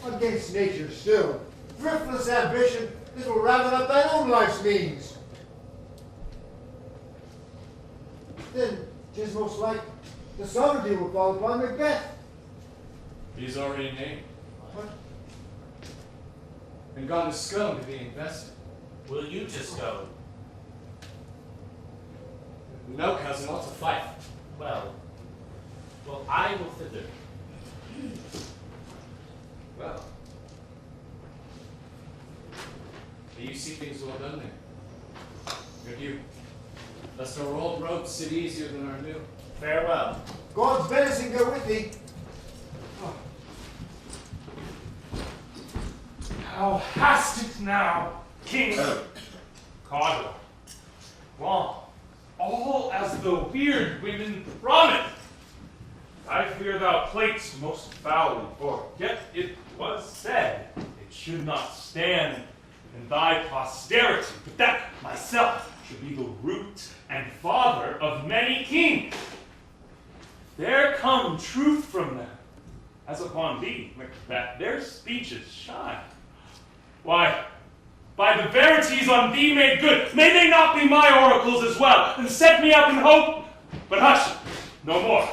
Against nature still. Thriftless ambition that will ravel up thine own life's means. Then 'tis most like the sovereignty will fall upon Macbeth. He's already named. What? And gone to Scone to be invested. Will you just go? No, cousin, ought to fight. Well, I will thither. Well. Do you see things well done there? Good you. Lest our old roads sit easier than our new. Farewell. God's benison go with thee. Thou hast it now, King Cawdor. Long, all as the weird women promised. I fear thou platest most foully, for yet it was said it should not stand in thy posterity, but that myself should be the root and father of many kings. There come truth from them, as upon thee, Macbeth, their speeches shine. Why, by the verities on thee made good, may they not be my oracles as well, and set me up in hope? But hush, no more.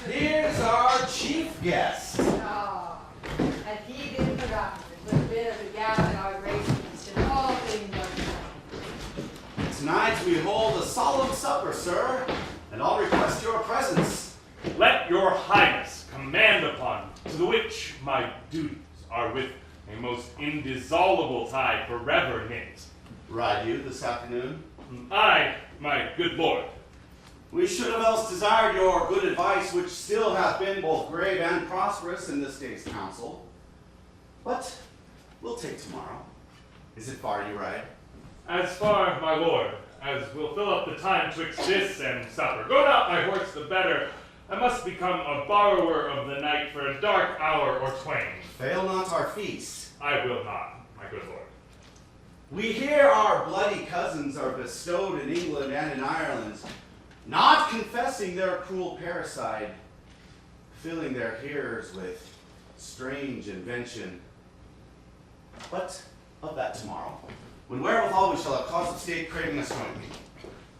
Here's our chief guest. Ah, had he been forgotten, it would have been of a gallon our races and all things undone. Tonight we hold a solemn supper, sir, and I'll request your presence. Let your highness command upon me, to the which my duties are with a most indissoluble tie forever knit. Ride you this afternoon? Aye, my good lord. We should have else desired your good advice, which still hath been both grave and prosperous in this day's council. But we'll take tomorrow. Is it far you ride? As far, my lord, as will fill up the time twixt this and supper. Go not my horse the better. I must become a borrower of the night for a dark hour or twain. Fail not our feast. I will not, my good lord. We hear our bloody cousins are bestowed in England and in Ireland, not confessing their cruel parricide, filling their hearers with strange invention. But of that tomorrow, when wherewithal we shall have cause of state craving us jointly.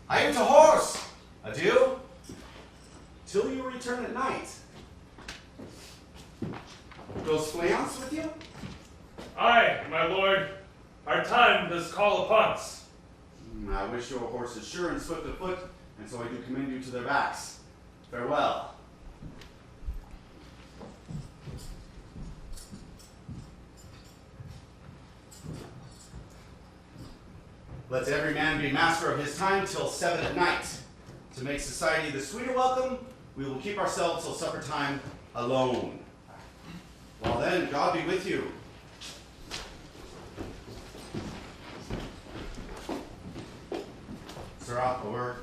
I am to horse. Adieu. Till you return at night. Goes Fleance with you? Aye, my lord. Our time does call upon us. I wish your horses sure and swift of foot, and so I do commend you to their backs. Farewell. Let every man be master of his time till 7 at night. To make society the sweeter welcome, we will keep ourselves till supper time alone. Well then, God be with you. Sirrah, a word.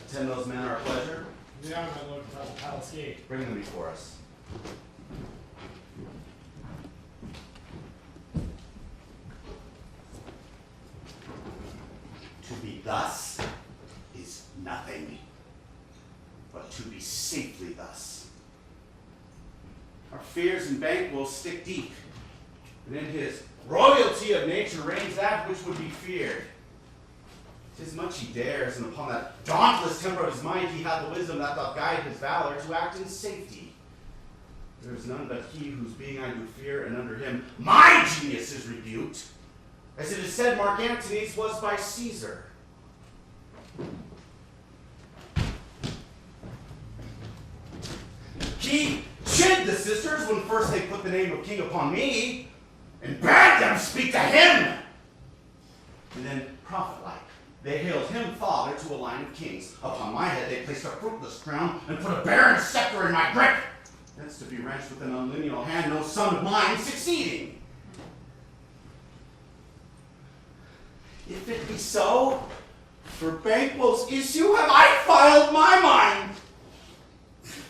Attend those men are a pleasure. Yeah, my lord, without the palace gate. Bring them before us. To be thus is nothing, but to be safely thus. Our fears and bank will stick deep, and in his royalty of nature reigns that which would be feared. 'Tis much he dares, and upon that dauntless temper of his mind he hath the wisdom that doth guide his valor to act in safety. There is none but he whose being I do fear, and under him my genius is rebuked. As it is said, Mark Antony's was by Caesar. He chid the sisters when first they put the name of king upon me, and bade them speak to him. And then, prophet-like, they hailed him father to a line of kings. Upon my head they placed a fruitless crown, and put a barren scepter in my grip. That's to be wrenched with an unlineal hand, no son of mine succeeding. If it be so, for Banquo's issue have I filed my mind.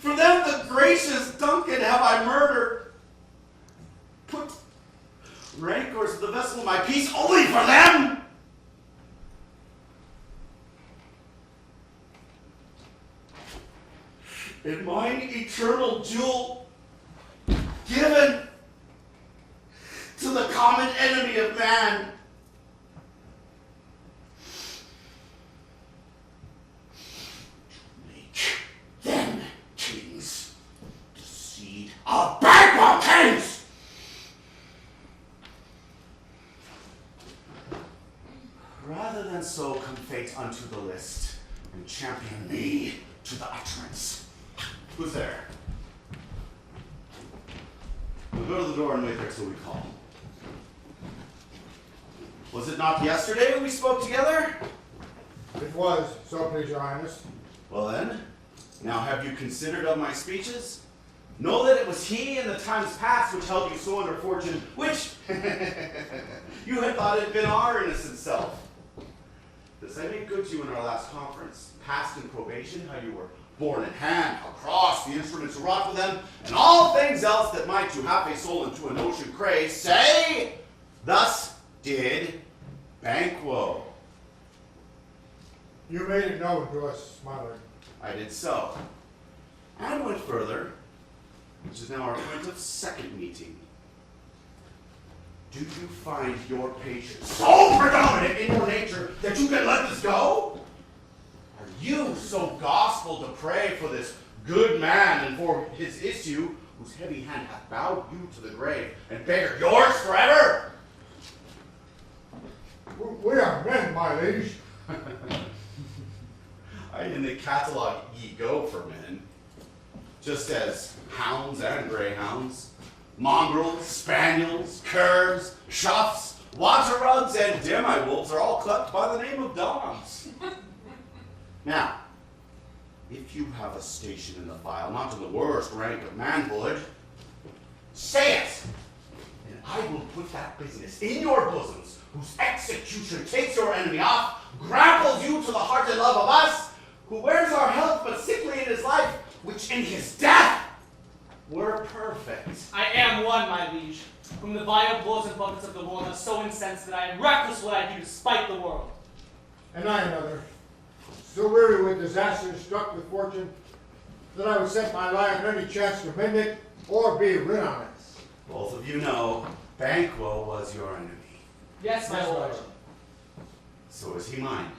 For them the gracious Duncan have I murdered. Put rancors in the vessel of my peace only for them. And mine eternal jewel given to the common enemy of man. Make them kings, the seed of Banquo kings! Rather than so come fate unto the list and champion me to the utterance. Who's there? We'll go to the door and wait there till we call. Was it not yesterday we spoke together? It was, so please your highness. Well then, now have you considered of my speeches? Know that it was he in the times past which held you so under fortune, which you had thought had been our innocent self. This I made good to you in our last conference. Passed in probation, how you were born in hand, how cross the instruments were wrought with them, and all things else that might to half a soul into a notion crave, say, thus did Banquo. You made it known to us, my lord. I did so, and went further, which is now our point of second meeting. Do you find your patience so predominant in your nature that you can let this go? Are you so gospel to pray for this good man and for his issue, whose heavy hand hath bowed you to the grave and beggared yours forever? We are men, my liege. In the catalogue ye go for men, just as hounds and greyhounds, mongrels, spaniels, curs, shuffs, water rugs, and demi-wolves are all clucked by the name of dogs. Now, if you have a station in the file, not in the worst rank of manhood, say it, and I will put that business in your bosoms, whose execution takes your enemy off, grapples you to the heart and love of us, who wears our health but sickly in his life, which in his death were perfect. I am one, my liege, whom the vile blows and buffets of the world have so incensed that I am reckless what I do to spite the world. And I another, so weary with disaster, struck with fortune, that I would set my life on any chance to mend it, or be rid on it. Both of you know Banquo was your enemy. Yes, my lord. So is he mine.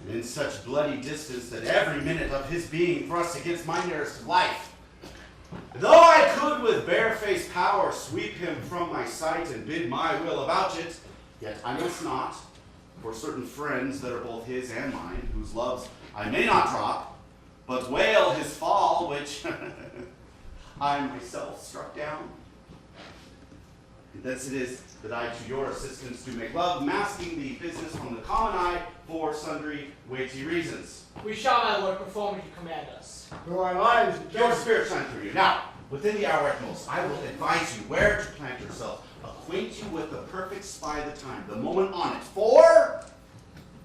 And in such bloody distance that every minute of his being thrust against my nearest life. Though I could with barefaced power sweep him from my sight and bid my will about it, yet I must not, for certain friends that are both his and mine, whose loves I may not drop, but wail his fall, which I myself struck down. And thence it is that I to your assistance do make love, masking the business from the common eye for sundry weighty reasons. We shall, my lord, perform as you command us. Though our lives Your spirit shine through you. Now, within the hour at most, I will advise you where to plant yourself, acquaint you with the perfect spy of the time, the moment on it, for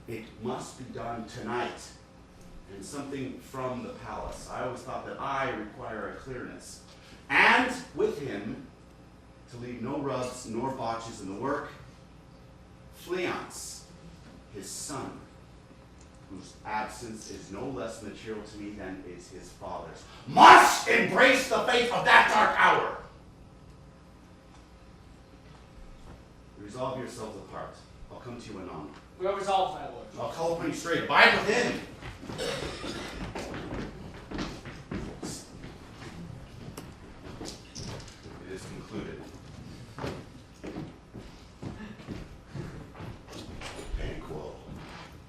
it must be done tonight. And something from the palace. I always thought that I require a clearness. And with him, to leave no rubs nor botches in the work, Fleance, his son, whose absence is no less material to me than is his father's, must embrace the faith of that dark hour. Resolve yourselves apart. I'll come to you anon. We are resolved, my lord. I'll call upon you straight. Abide within. It is concluded. Banquo,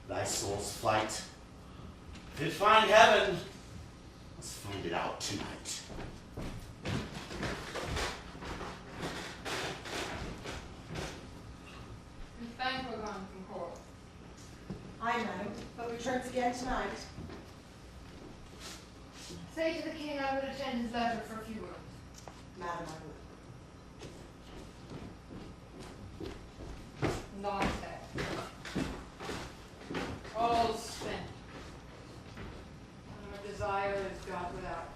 thy soul's flight. If it find heaven, let's find it out tonight. And thank we're gone from court. I know, but returns again tonight. Say to the king I would attend his letter for a few words. Madam, I would. Not that. All spent. And our desire is God without.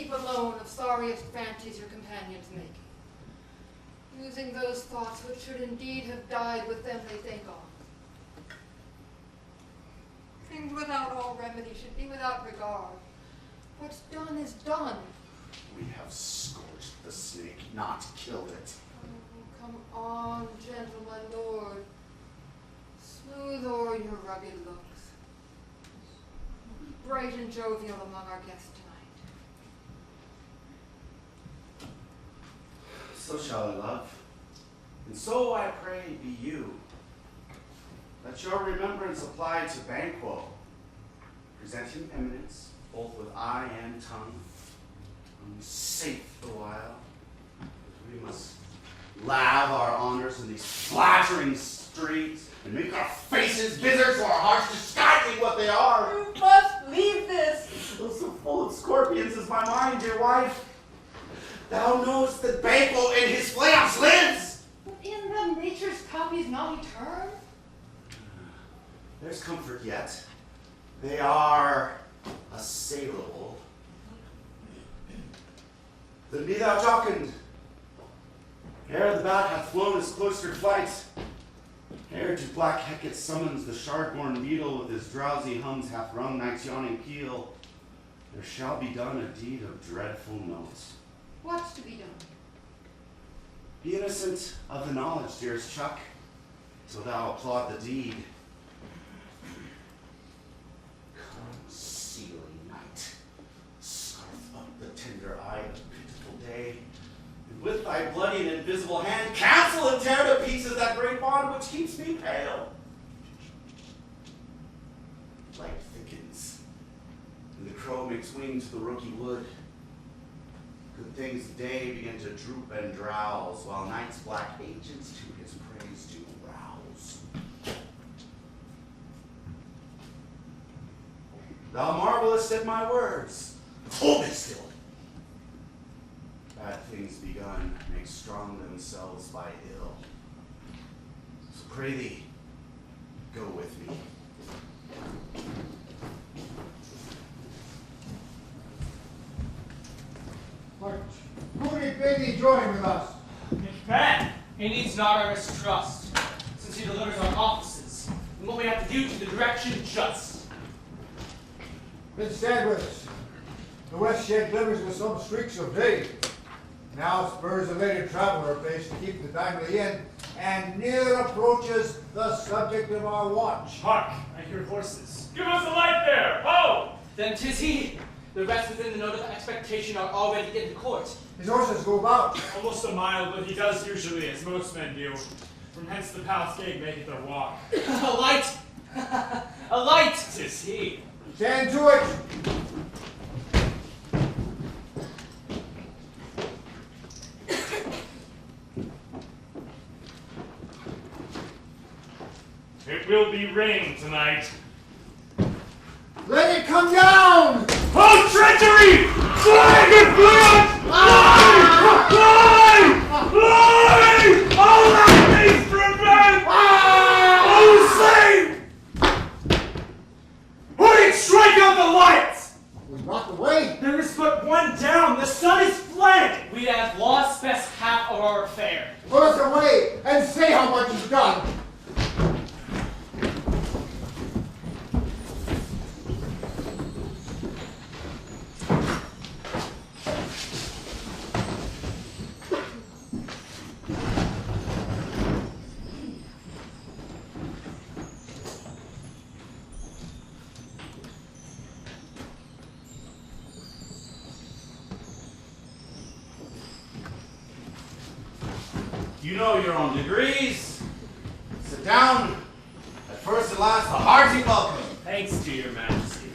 heap alone of sorriest fancies your companions make, using those thoughts which should indeed have died with them they think on. Things without all remedy should be without regard. What's done is done. We have scorched the snake, not killed it. Oh, come on, gentle my lord. Smooth o'er your rugged looks. Be bright and jovial among our guests tonight. So shall I, love. And so I pray be you. Let your remembrance apply to Banquo. Present him eminence, both with eye and tongue. Safe the while. We must lave our honors in these flattering streets and make our faces bitter to our hearts, disguising what they are. You must leave this. So full of scorpions is my mind, dear wife. Thou knowest that Banquo in his flames lives. But in them nature's cup is not eternal. There's comfort yet. They are assailable. Then be thou jocund. Ere the bat hath flown his cloistered flight, ere to black Hecate summons the shard-born beetle with his drowsy hums hath rung night's yawning peal, there shall be done a deed of dreadful note. What's to be done? Be innocent of the knowledge, dearest Chuck, till thou applaud the deed. Concealing night, scarf up the tender eye of pitiful day, and with thy bloody and invisible hand, cancel and tear to pieces that great bond which keeps me pale. Light thickens, and the crow makes wing to the rooky wood. Good things of day begin to droop and drowse, while night's black agents to his praise do rouse. Thou marvelest at my words. Hold it still. Bad things begun make strong themselves by ill. So pray thee, go with me. But who did bid thee join with us? Macbeth! He needs not our mistrust, since he delivers our offices, and what we have to do to the direction just. Then stand with us. The west shed glimmers with some streaks of day. Now spurs a lady traveler apace to keep the time of the inn, and near approaches the subject of our watch. Hark, I hear horses. Give us a light there! Ho! Then 'tis he. The rest within the note of expectation are already in the court. His horses go about. Almost a mile, but he does usually, as most men do. From hence the palace gate maketh their walk. A light! A light! 'Tis he. Stand to it. It will be rain tonight. Let it come down! Oh, treachery! Flag and blood! Lie! Lie! Lie! All that needs revenge! Oh, save! Who did strike out the lights? We block the way. There is but one down. The sun is fled. We have lost best half of our affair. Put us away and say how much is done. You know your own degrees. Sit down. At first and last, a hearty welcome. Thanks to your majesty.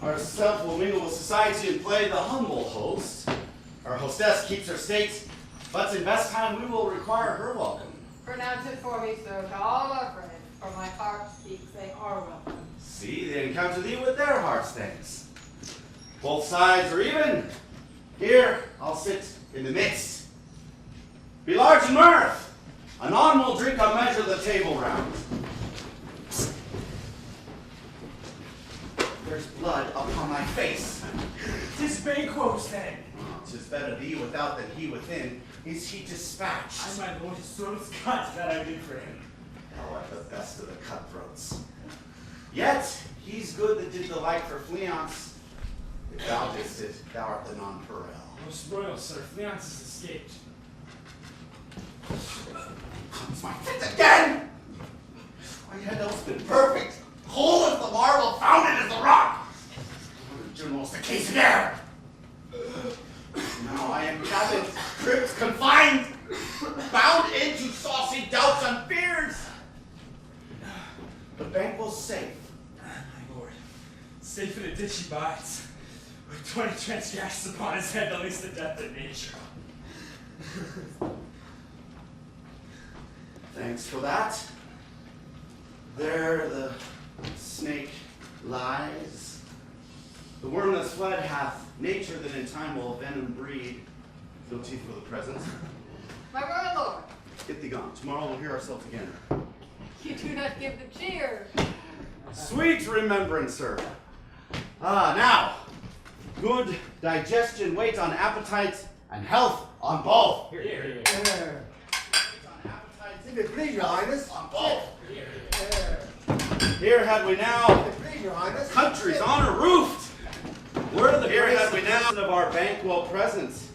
Ourself will mingle with society and play the humble host. Our hostess keeps her state, but in best time we will require her welcome. Pronounce it for me, sir, to all our friends, for my heart speaks they are welcome. See, they encounter thee with their heart's thanks. Both sides are even. Here, I'll sit in the midst. Be large in mirth. Anon we'll drink a measure the table round. There's blood upon my face. 'Tis banquos then. Tis better thee without than he within. Is he dispatched? I, my lord, his throat's cut that I did for him. Thou art the best of the cutthroats. Yet he's good that did the like for Fleance. If thou didst it, thou art the nonpareil. Most royal, sir, Fleance has escaped. Comes my fit again! Why had else been perfect? Whole as the marble, founded as the rock. Almost the case of air. Now I am cabined, crypt confined, bound into saucy doubts and fears. The Banquo's safe. My lord, safe in a ditch he bides, with 20 trench gashes upon his head, the least the death in nature. Thanks for that. There the snake lies. The worm that's fled hath nature that in time will venom breed. No teeth for the present. My royal lord, Get thee gone. Tomorrow we'll hear ourselves again. you do not give the cheer. Sweet remembrancer. Now, good digestion waits on appetite and health on both. Here, here, here. On appetite If it please your highness. on both. Here. Here had we now If it please your highness. country's honor roofed. Word of here had we now of our banquo presence.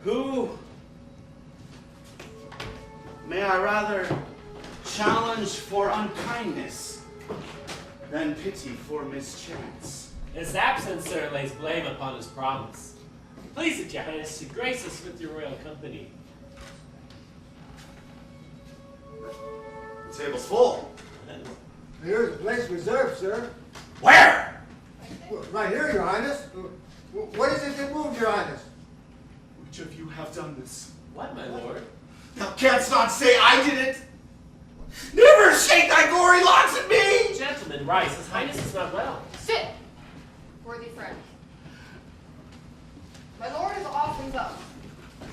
Who may I rather challenge for unkindness than pity for mischance? His absence, sir, lays blame upon his promise. Please it, your highness, to grace us with your royal company. The table's full. Here's a place reserved, sir. Where? Right here, your highness. What is it that moved, your highness? Which of you have done this? What, my lord? Thou canst not say I did it. Never shake thy gory locks at me! Gentlemen, rise. His highness is not well. Sit, worthy friend. My lord is often thus,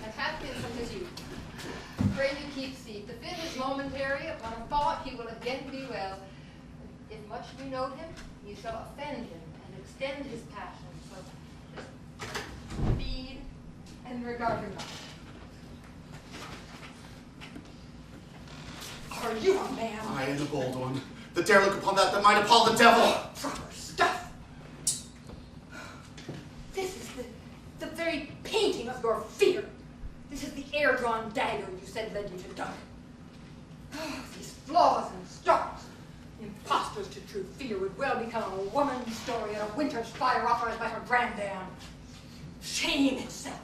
and hath been from his youth. Pray you keep seat. The fit is momentary. Upon a thought he will again be well. If much we note him, ye shall offend him and extend his passion. So just feed and regard him not. Are you a man? I am the bold one, that dare look upon that might appall the devil. Proper stuff. This is the very painting of your fear. This is the air-drawn dagger you said led you to die. Oh, these flaws and stars. Impostors to true fear would well become a woman's story at a winter's fire authorized by her granddam. Shame itself.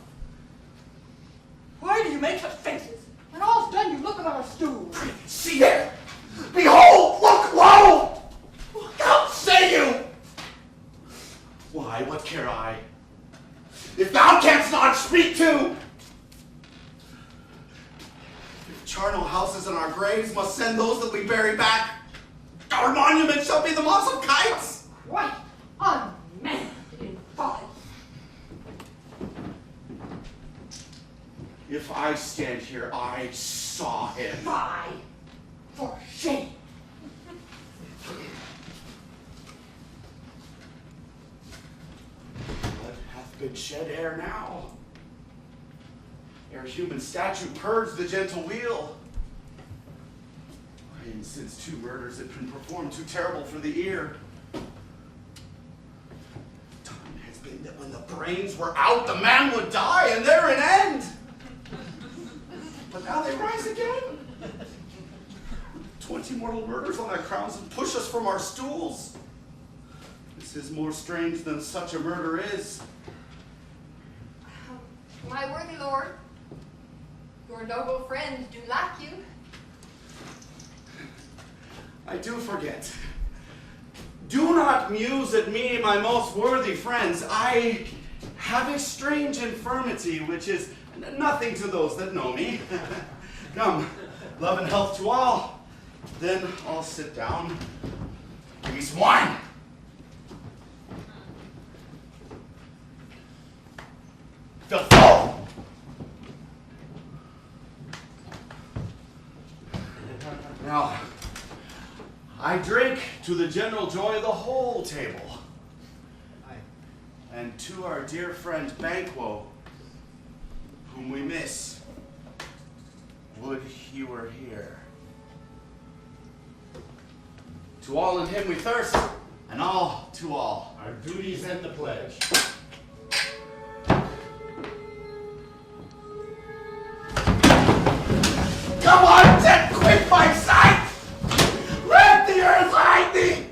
Why do you make such faces? When all's done, you look upon a stool. See there! Behold! Look low! Look out, say you! Why, what care I? If thou canst not speak to! If charnel houses and our graves must send those that we bury back, our monument shall be the moss of kites! Quite unmanned in folly. If I stand here, I saw him. Fie! For shame! Blood hath been shed ere now. Ere human statute purged the gentle wheel. And since 2 murders had been performed, too terrible for the ear. Time has been that when the brains were out, the man would die, and there an end. But now they rise again. 20 mortal murders on our crowns and push us from our stools. This is more strange than such a murder is. My worthy lord, your noble friends do lack you. I do forget. Do not muse at me, my most worthy friends. I have a strange infirmity, which is nothing to those that know me. Come, love and health to all. Then I'll sit down. Give me some wine. Fill full. Now, I drink to the general joy of the whole table. and to our dear friend Banquo, whom we miss. Would he were here. To all in him we thirst, and all to all. Our duties and the pledge. Come on, then, quit my sight! Let the earth hide thee!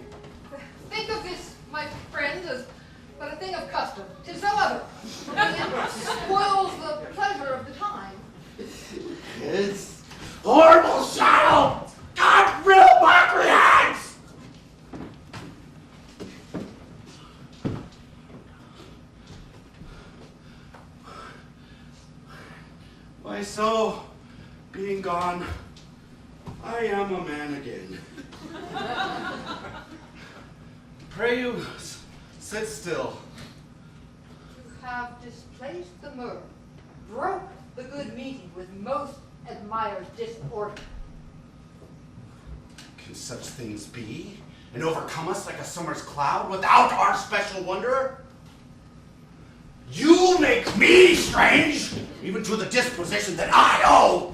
Think of this, my friends, as but a thing of custom. 'Tis no other. For it spoils the pleasure of the time. This horrible shadow! God will mockery hands! Why so, being gone, I am a man again. Pray you, sit still. You have displaced the mirth, broke the good meeting with most admired disorder. Can such things be, and overcome us like a summer's cloud without our special wonder? You make me strange, even to the disposition that I owe.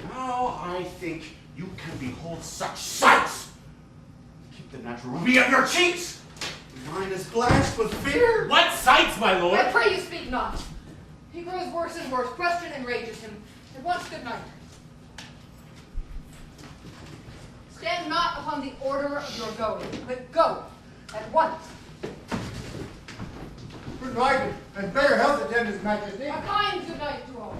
Now I think you can behold such sights. Keep the natural ruby of your cheeks. Mine is blanched with fear. What sights, my lord? I pray you speak not. He grows worse and worse. Question enrages him. At once, good night. Stand not upon the order of your going, but go at once. Good night, and better health attend His Majesty. A kind good night to all.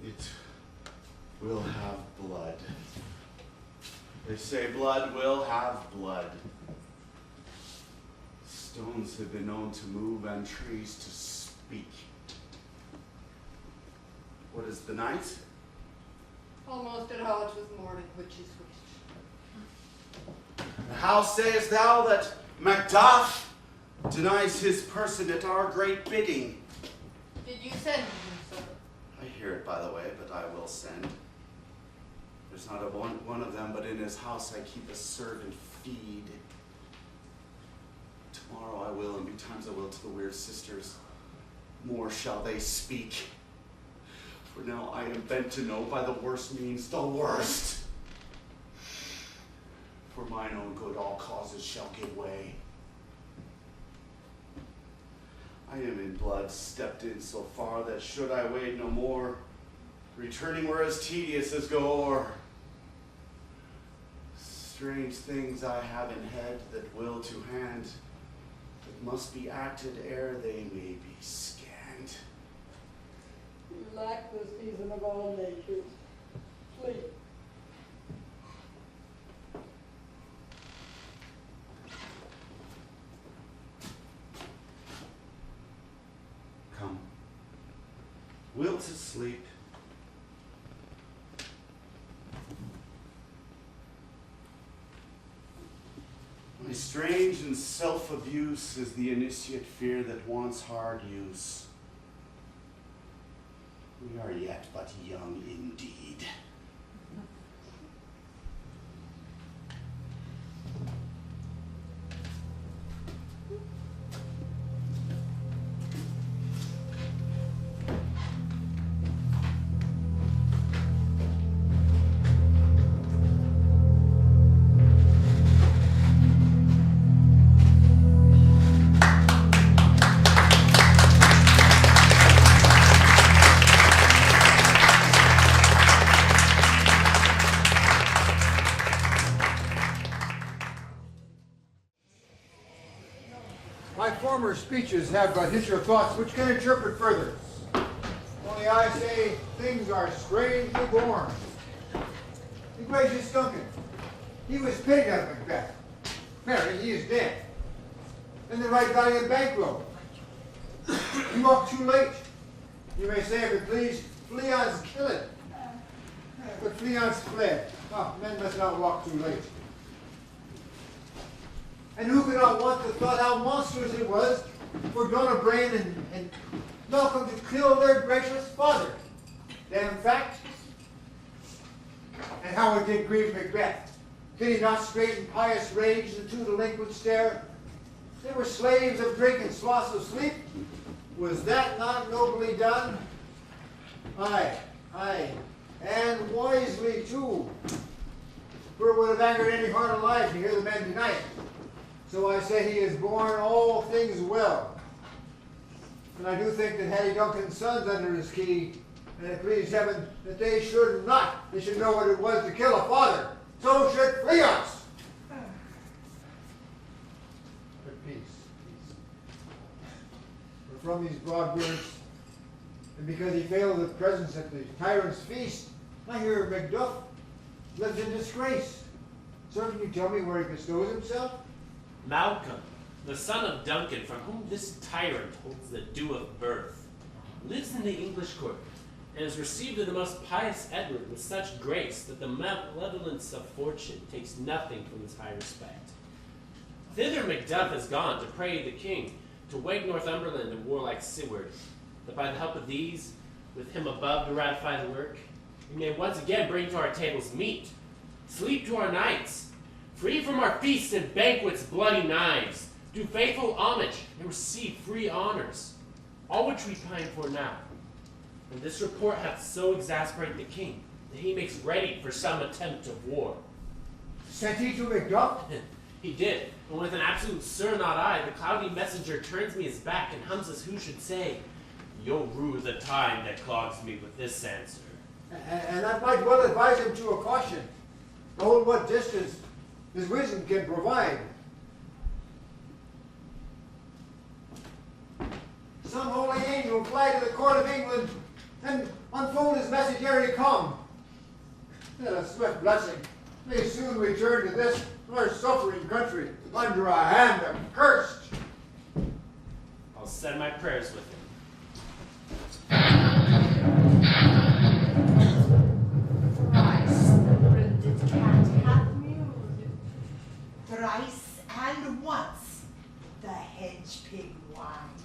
It will have blood. They say blood will have blood. Stones have been known to move and trees to speak. What is the night? Almost at odds with morning, which is wish. How sayest thou that Macbeth denies his person at our great bidding? Did you send him, sir? I hear it, by the way, but I will send. There's not a one of them, but in his house I keep a servant feed. Tomorrow I will, and betimes I will to the weird sisters. More shall they speak. For now I am bent to know by the worst means the worst. For mine own good all causes shall give way. I am in blood stepped in so far that should I wade no more, returning were as tedious as go o'er. Strange things I have in head that will to hand, that must be acted ere they may be scanned. You lack the season of all natures. Sleep. Come, will to sleep. My strange and self-abuse is the initiate fear that wants hard use. We are yet but young indeed. My former speeches have but hit your thoughts, which can interpret further. Only I say things are strangely born. The gracious Duncan, he was paid out of Macbeth. Mary, he is dead. And the right valiant Banquo. You up too late. You may say if it please, Fleon's killing. But Fleon's fled. Oh, men must not walk too late. And who could not want to thought how monstrous it was for Donna Brain and Malcolm to kill their gracious father? Damn fact. And how it did grieve Macbeth. Did he not straighten pious rage the two delinquents stare? They were slaves of drink and sloths of sleep. Was that not nobly done? Aye, and wisely too. For it would have angered any heart alive to hear the men deny it. So I say he has borne all things well. And I do think that had he Duncan's sons under his key, and it pleased heaven that they should know what it was to kill a father, so should Fleos. But peace. For from these broad words, and because he failed of presence at the tyrant's feast, I hear Macduff lives in disgrace. Sir, can you tell me where he bestows himself? Malcolm, the son of Duncan, from whom this tyrant holds the due of birth, lives in the English court, and is received of the most pious Edward with such grace that the malevolence of fortune takes nothing from his high respect. Thither Macduff has gone to pray the king to wake Northumberland and warlike Siward, that by the help of these, with him above to ratify the work, we may once again bring to our tables meat, sleep to our nights, free from our feasts and banquets bloody knives, do faithful homage and receive free honors, all which we pine for now. And this report hath so exasperated the king that he makes ready for some attempt of war. Sent he to Macduff? He did, and with an absolute sir not I, the cloudy messenger turns me his back and hums as who should say, "You'll rue the time that clogs me with this answer." And I might well advise him to a caution. Hold what distance his wisdom can provide. Some holy angel fly to the court of England and unfold his message ere he come. That a swift blessing may soon return to this our suffering country under a hand accursed. I'll send my prayers with him. Thrice the brinded cat hath mewed. Thrice and once the hedge pig whined.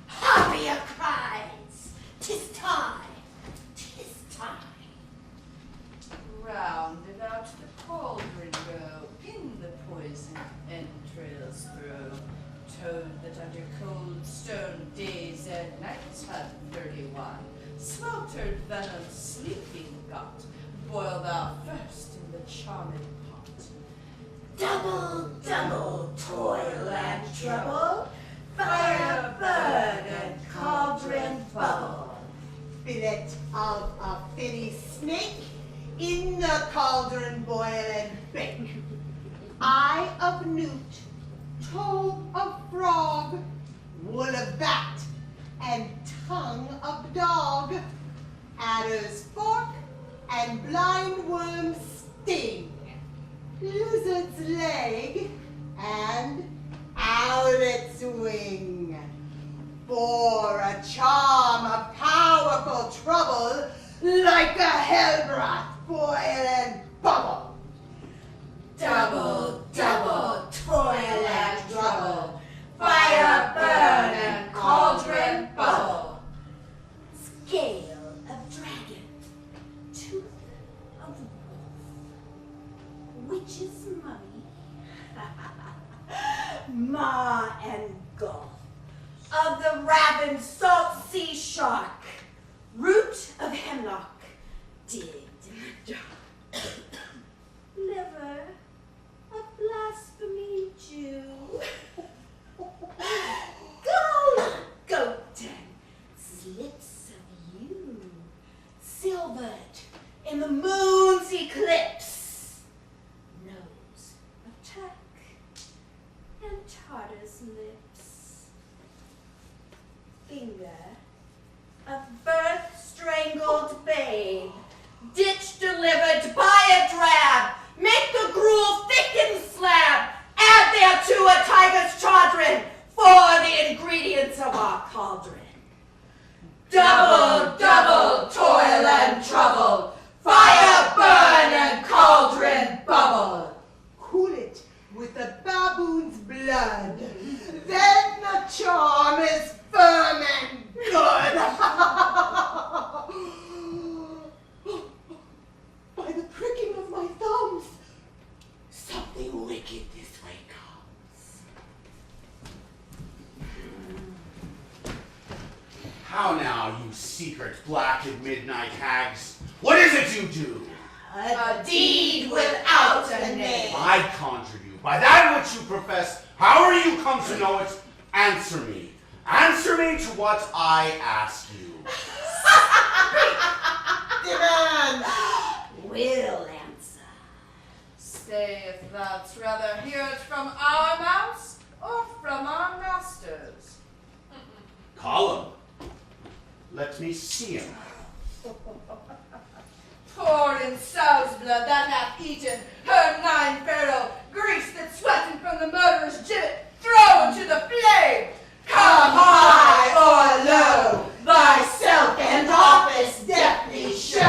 Harpier cries, 'tis time, 'tis time. Rounded out the cauldron go, in the poison entrails throw. Toad that under cold stone days and nights had 31. Sweltered venom sleeping got, boil thou first in the charmed pot. Double, double toil and trouble, fire burn and cauldron bubble. Fillet of a finny snake, in the cauldron boil and bake. Eye of newt, toe of frog, wool of bat, and tongue of dog. Adder's fork and blind worm's sting, lizard's leg and owlet's wing. For a charm of powerful trouble, like a hellbroth boil and bubble. Double, double toil and trouble, fire burn and cauldron bubble. Scale of dragon, tooth of wolf, witch's mummy, ma and gulf of the ravened salt sea shark, root of hemlock, digged in the dark, liver of blasphemy Jew, gall of goat and slits of yew, silvered in the moon's eclipse, nose of Turk and Tartar's lips, finger of birth-strangled babe, ditch delivered by a drab, make the gruel thick in slab, add thereto a tiger's chaudron for the ingredients of our cauldron. Double, double blood. Then the charm is firm and good. By the pricking of my thumbs, something wicked this way comes. How now, you secret black and midnight hags? What is it you do? A deed without a name. I conjure you, by that which you profess, however you come to know it, answer me. Answer me to what I ask you. Demand. Will answer. Say if thou'dst rather hear it from our mouths or from our masters. Call him. Let me see him. Pour in sow's blood that hath eaten her 9 pharaoh, grease that's sweating from the murderer's gibbet, throw into the flame. Come high or low, thyself and office deftly show.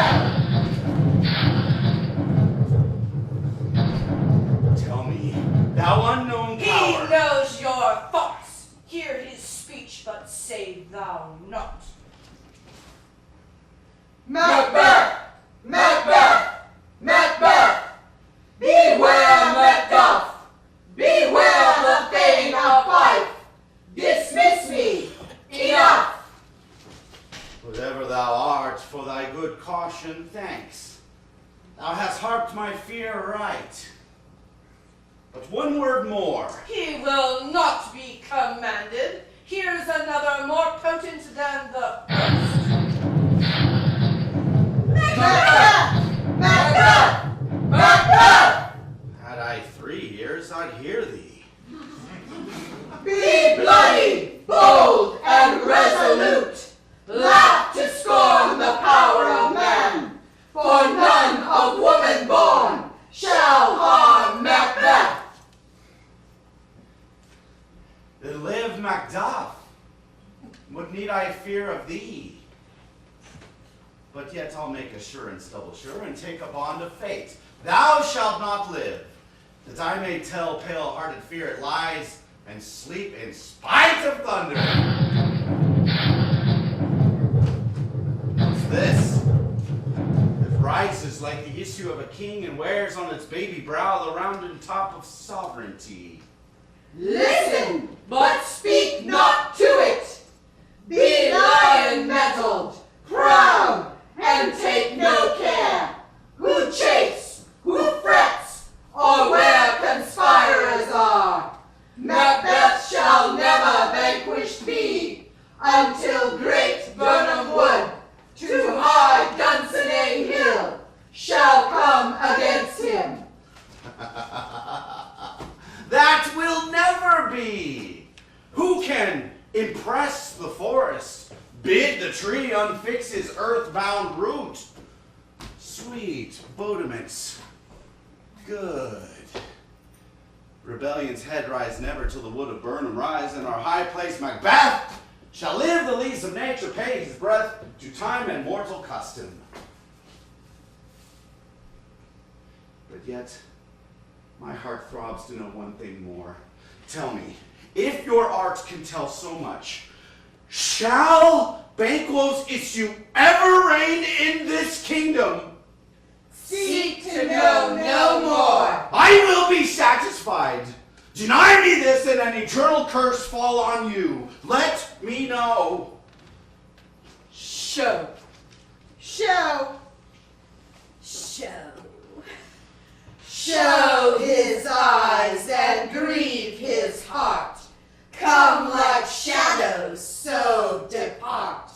Tell me, thou unknown He power. knows your thoughts. Hear his speech, but say thou not. Macbeth! Macbeth! Macbeth! Beware Macduff! Beware the Thane of Fife! Dismiss me! Enough! Whatever thou art, for thy good caution, thanks. Thou hast harped my fear right. But one word more. He will not be commanded. Here's another more potent than the first. Macbeth! Macbeth! Macbeth! Had I 3 ears, I'd hear thee. Be bloody, bold, and resolute. Laugh to scorn the power of man, for none of woman born shall harm Macbeth. Then live Macduff. What need I fear of thee? But yet I'll make assurance double sure, and take a bond of fate. Thou shalt not live, that I may tell pale-hearted fear it lies, and sleep in spite of thunder. What's this? It rises like the issue of a king, and wears on its baby brow the rounded top of sovereignty. Listen, but speak not to it. Be lion-mettled, proud, and take no care. Who chase, who frets, or where conspirers are. Macbeth shall never vanquished be, until great Birnam Wood, to high Dunsinane Hill, shall come against him. That will never be. Who can impress the forest, bid the tree unfix his earthbound root? Sweet Bodements, good. Rebellion's head rise never till the wood of Burnham rise, and our high place Macbeth shall live the lease of nature, pay his breath to time and mortal custom. But yet, my heart throbs to know one thing more. Tell me, if your art can tell so much, shall Banquo's issue ever reign in this kingdom? Seek to know no more. I will be satisfied. Deny me this, and an eternal curse fall on you. Let me know. Show. Show. Show. Show his eyes and grieve his heart. Come like shadows, so depart.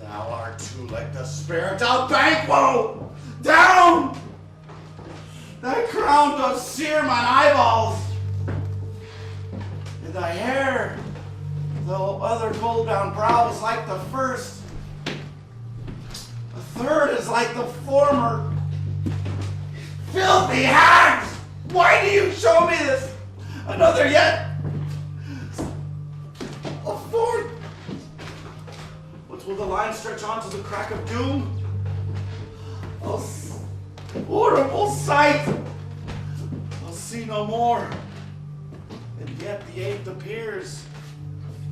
Thou art too like the spirit of Banquo. Down! Thy crown doth sear mine eyeballs. And thy hair, though other gold-bound brow is like the first, a third is like the former. Filthy hags! Why do you show me this? Another yet? A fourth? But will the line stretch on to the crack of doom? Oh, horrible sight! no more. And yet the eighth appears,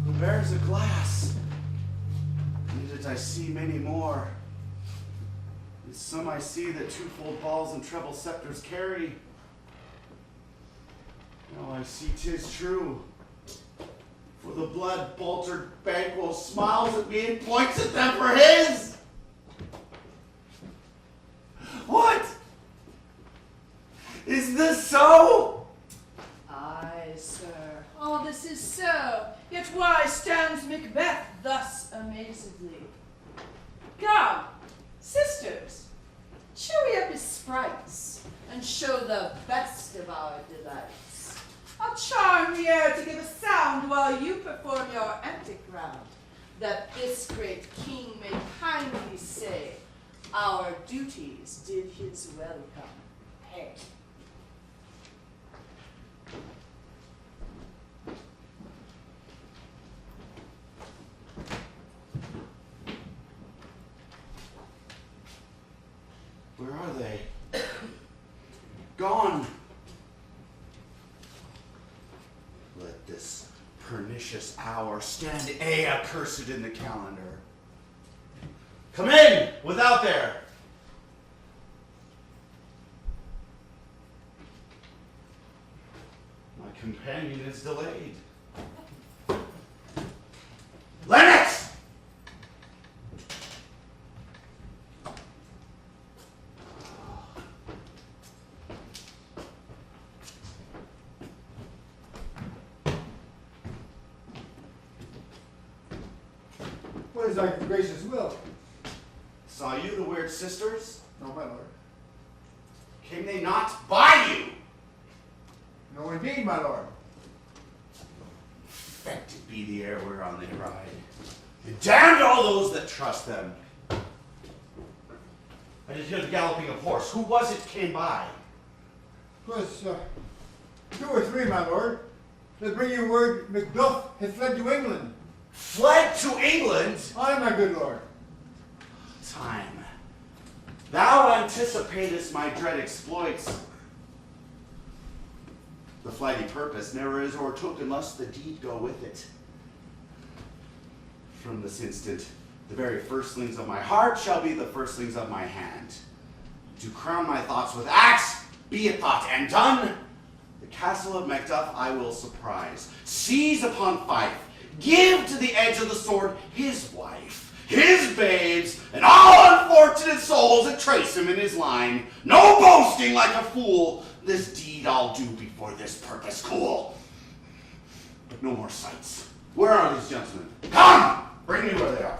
who bears a glass. And yet I see many more. And some I see that twofold balls and treble scepters carry. Now I see 'tis true. For the blood-boltered Banquo smiles at me and points at them for his. What? Is this so? Aye, sir, all this is so. Yet why stands Macbeth thus amazedly? Come, sisters, chewy up his sprites, and show the best of our delights. I'll charm the air to give a sound while you perform your antic round, that this great king may kindly say, our duties did his welcome pay. Where are they? Gone. Let this pernicious hour stand accursed in the calendar. Come in, without there. My companion is delayed. Lennox! What is thy gracious will? Saw you the weird sisters? No, my lord. Came they not by you? No, indeed, my lord. Infected be the air whereon they ride, and damned all those that trust them. I did hear the galloping of horse. Who was it came by? 'Twas 2 or 3, my lord. That bring you word Macduff hath fled to England. Fled to England? Aye, my good lord. Time. Thou anticipatest my dread exploits. The flighty purpose never is o'ertook unless the deed go with it. From this instant, the very firstlings of my heart shall be the firstlings of my hand. To crown my thoughts with acts, be it thought and done. The castle of Macduff I will surprise, seize upon Fife, give to the edge of the sword his wife, his babes, and all unfortunate souls that trace him in his line. No boasting like a fool, this deed I'll do before this purpose cool. But no more sights. Where are these gentlemen? Come! Bring me where they are.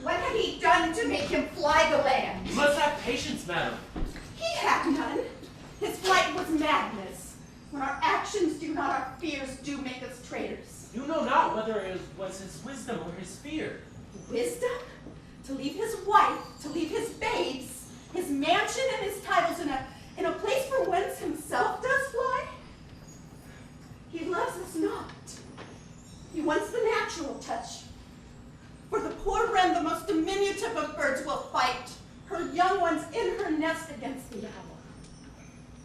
What had he done to make him fly the land? You must have patience, madam. He had none. His flight was madness. When our actions do not, our fears do make us traitors. You know not whether it was his wisdom or his fear. Wisdom? To leave his wife, to leave his babes, his mansion and his titles in a place from whence himself does fly? He loves us not. He wants the natural touch. For the poor wren, the most diminutive of birds, will fight her young ones in her nest against the owl.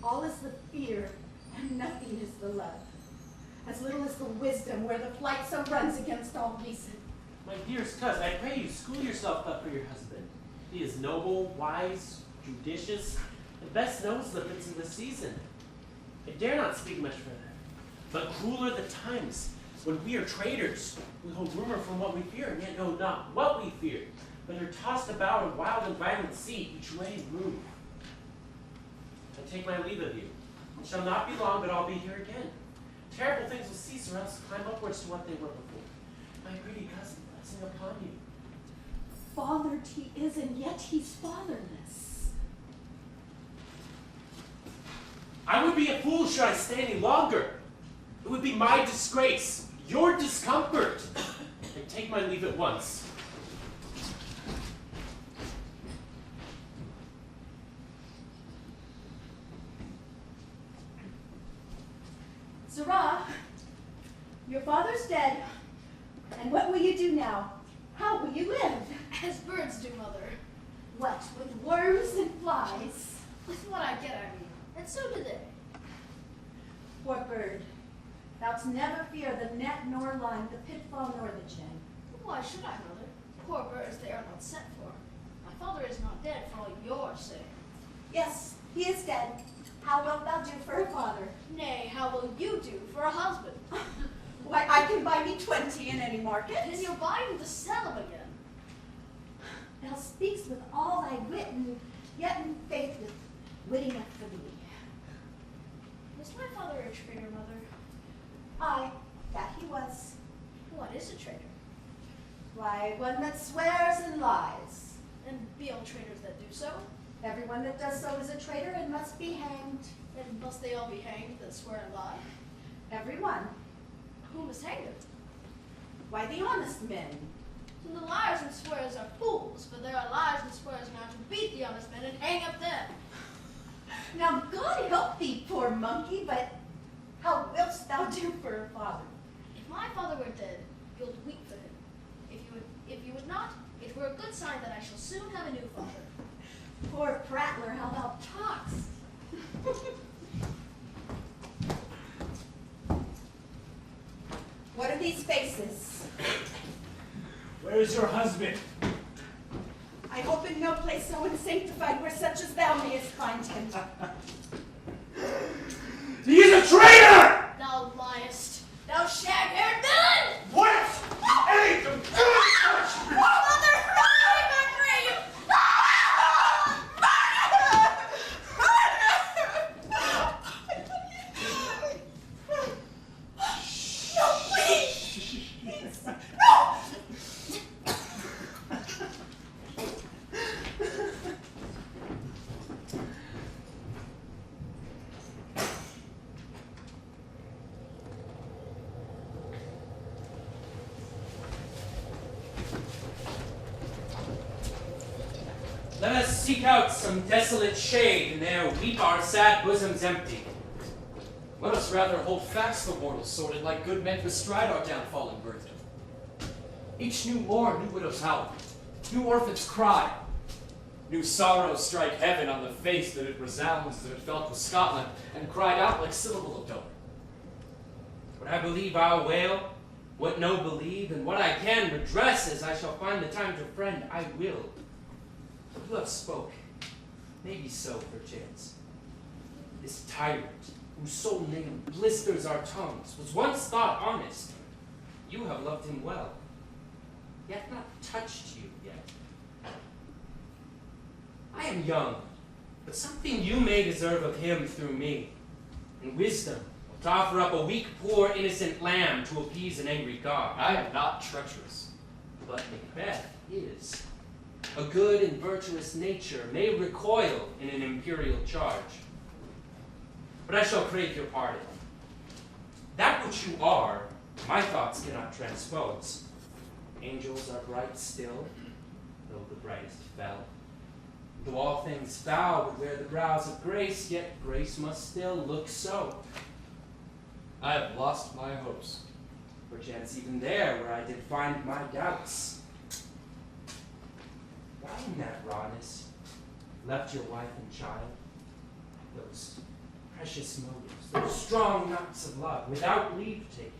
All is the fear, and nothing is the love. As little as the wisdom, where the flight so runs against all reason. My dearest cousin, I pray you school yourself up for your husband. He is noble, wise, judicious, and best knows the fits of the season. I dare not speak much further. But cruel are the times when we are traitors. We hold rumor from what we fear, and yet know not what we fear, but are tossed about a wild and violent sea, each way and move. I take my leave of you. It shall not be long, but I'll be here again. Terrible things will cease, or else climb upwards to what they were before. My pretty cousin, blessing upon you. Fathered he is, and yet he's fatherless. I would be a fool should I stay any longer. It would be my disgrace, your discomfort. I take my leave at once. Sirrah, your father's dead, and what will you do now? How will you live? As birds do, mother. What, with worms and flies? With what I get, I mean. And so do they. Poor bird, thou'lt never fear the net nor line, the pitfall nor the gin. Why should I, mother? Poor birds they are not sent for. My father is not dead for all your sake. Yes, he is dead. How wilt thou do for a father? Nay, how will you do for a husband? Why, I can buy me 20 in any market. Then you'll buy him to sell him again. Thou speaks with all thy wit, and yet in faith with wit enough for thee. Was my father a traitor, mother? Aye, that he was. What is a traitor? Why, one that swears and lies. And be all traitors that do so? Everyone that does so is a traitor and must be hanged. And must they all be hanged that swear and lie? Everyone. Who must hang them? Why, the honest men. So the liars and swearers are fools, for there are liars and swearers now to beat the honest men and hang up them. Now God help thee, poor monkey, but how wilt thou do for a father? If my father were dead, you'll weep for him. If you would not, it were a good sign that I shall soon have a new father. Poor prattler, how thou talkst. What are these faces? Where is your husband? I hope in no place so unsanctified where such as thou mayest find him. He is a traitor! Thou liest, thou shag-haired villain! What? Hey, the Mother, I pray you! No, please! No! Let us seek out some desolate shade, and there weep our sad bosoms empty. Let us rather hold fast the mortals sorted like good men bestride our downfallen birthday. Each new morn, new widows howl, new orphans cry, new sorrows strike heaven on the face that it resounds that it felt with Scotland and cried out like syllable of Dover. What I believe I'll wail, what no believe, and what I can redress as I shall find the time to friend, I will. You have spoke, maybe so perchance. This tyrant, whose sole name blisters our tongues, was once thought honest. You have loved him well, yet not touched you yet. I am young, but something you may deserve of him through me. In wisdom, to offer up a weak, poor, innocent lamb to appease an angry god. I am not treacherous. But Macbeth is. A good and virtuous nature may recoil in an imperial charge. But I shall crave your pardon. That which you are, my thoughts cannot transpose. Angels are bright still, though the brightest fell. Though all things foul would wear the brows of grace, yet grace must still look so. I have lost my hopes. Perchance even there where I did find my doubts. Why in that rawness left your wife and child? Those precious motives, those strong knots of love, without leave taking.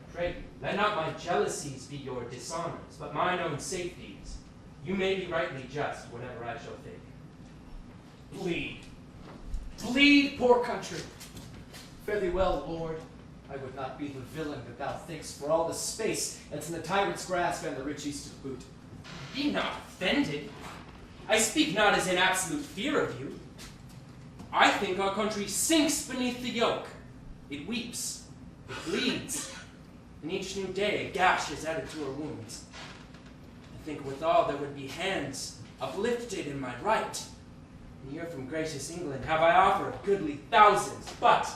I pray you, let not my jealousies be your dishonors, but mine own safeties. You may be rightly just, whatever I shall think. Bleed. Bleed, poor country. Fare thee well, Lord. I would not be the villain that thou thinkst for all the space that's in the tyrant's grasp and the rich east to boot. Be not offended. I speak not as in absolute fear of you. I think our country sinks beneath the yoke. It weeps, it bleeds, and each new day a gash is added to her wounds. I think withal there would be hands uplifted in my right. And here from gracious England have I offered goodly thousands, but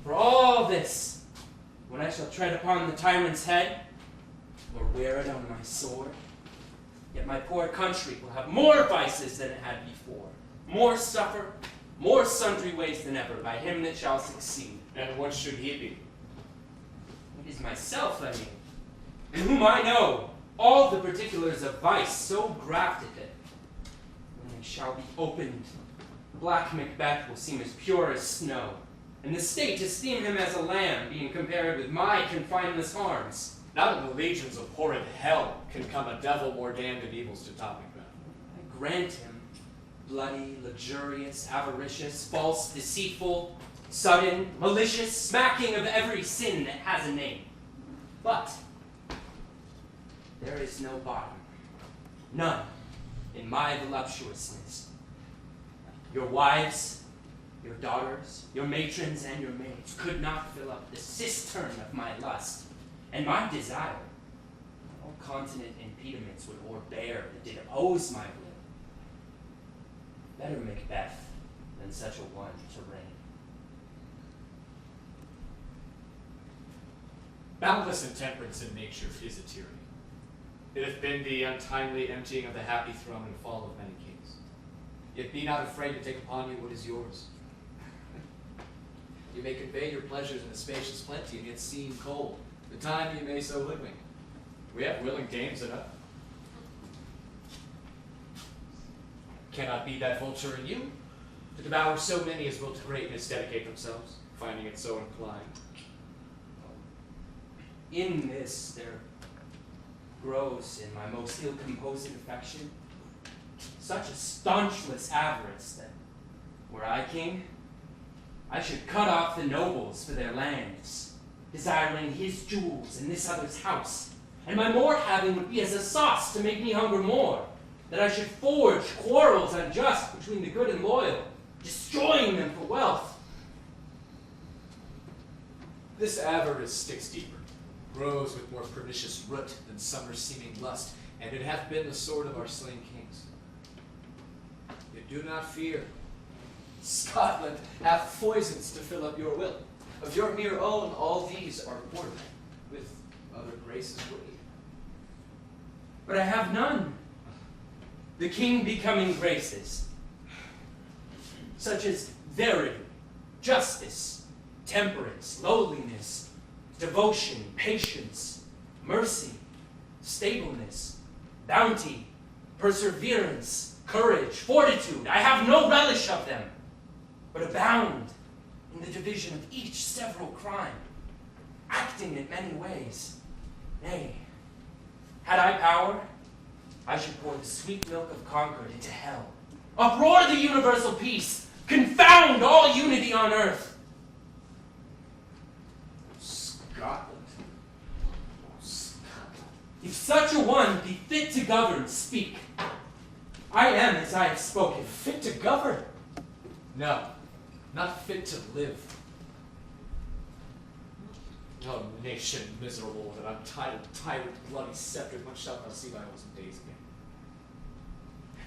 for all this, when I shall tread upon the tyrant's head, or wear it on my sword, yet my poor country will have more vices than it had before, more suffer, more sundry ways than ever, by him that shall succeed. And what should he be? It is myself, I mean, and whom I know, all the particulars of vice so grafted that when they shall be opened, black Macbeth will seem as pure as snow, and the state esteem him as a lamb, being compared with my confineless harms. Not in the legions of horrid hell can come a devil more damned in evils to top Macbeth. I grant him bloody, luxurious, avaricious, false, deceitful, sudden, malicious, smacking of every sin that has a name. But there is no bottom, none, in my voluptuousness. Your wives, your daughters, your matrons, and your maids could not fill up the cistern of my lust, and my desire. All continent impediments would o'erbear that did oppose my will. Better Macbeth than such a one to reign. Boundless intemperance in nature is a tyranny. It hath been the untimely emptying of the happy throne and fall of many kings. Yet be not afraid to take upon you what is yours. You may convey your pleasures in a spacious plenty, and yet seem cold. The time you may so hoodwink. We have willing dames enough. Cannot be that vulture in you, to devour so many as will to greatness dedicate themselves, finding it so inclined. In this there grows in my most ill-composed affection such a staunchless avarice that, were I king, I should cut off the nobles for their lands, desiring his jewels in this other's house, and my more having would be as a sauce to make me hunger more, that I should forge quarrels unjust between the good and loyal, destroying them for wealth. This avarice sticks deeper, grows with more pernicious root than summer's seeming lust, and it hath been the sword of our slain kings. Yet do not fear. Scotland hath poisons to fill up your will. Of your mere own, all these are born, with other graces worthy. But I have none. The king becoming graces, such as verity, justice, temperance, lowliness, devotion, patience, mercy, stableness, bounty, perseverance, courage, fortitude. I have no relish of them, but abound in the division of each several crime, acting in many ways. Nay, had I power, I should pour the sweet milk of Concord into hell, uproar the universal peace, confound all unity on earth. Scotland. If such a one be fit to govern, speak. I am as I have spoken. Fit to govern? No, not fit to live. Oh, nation miserable with an untitled tyrant, bloody scepter, much shalt thou see thy olden days again.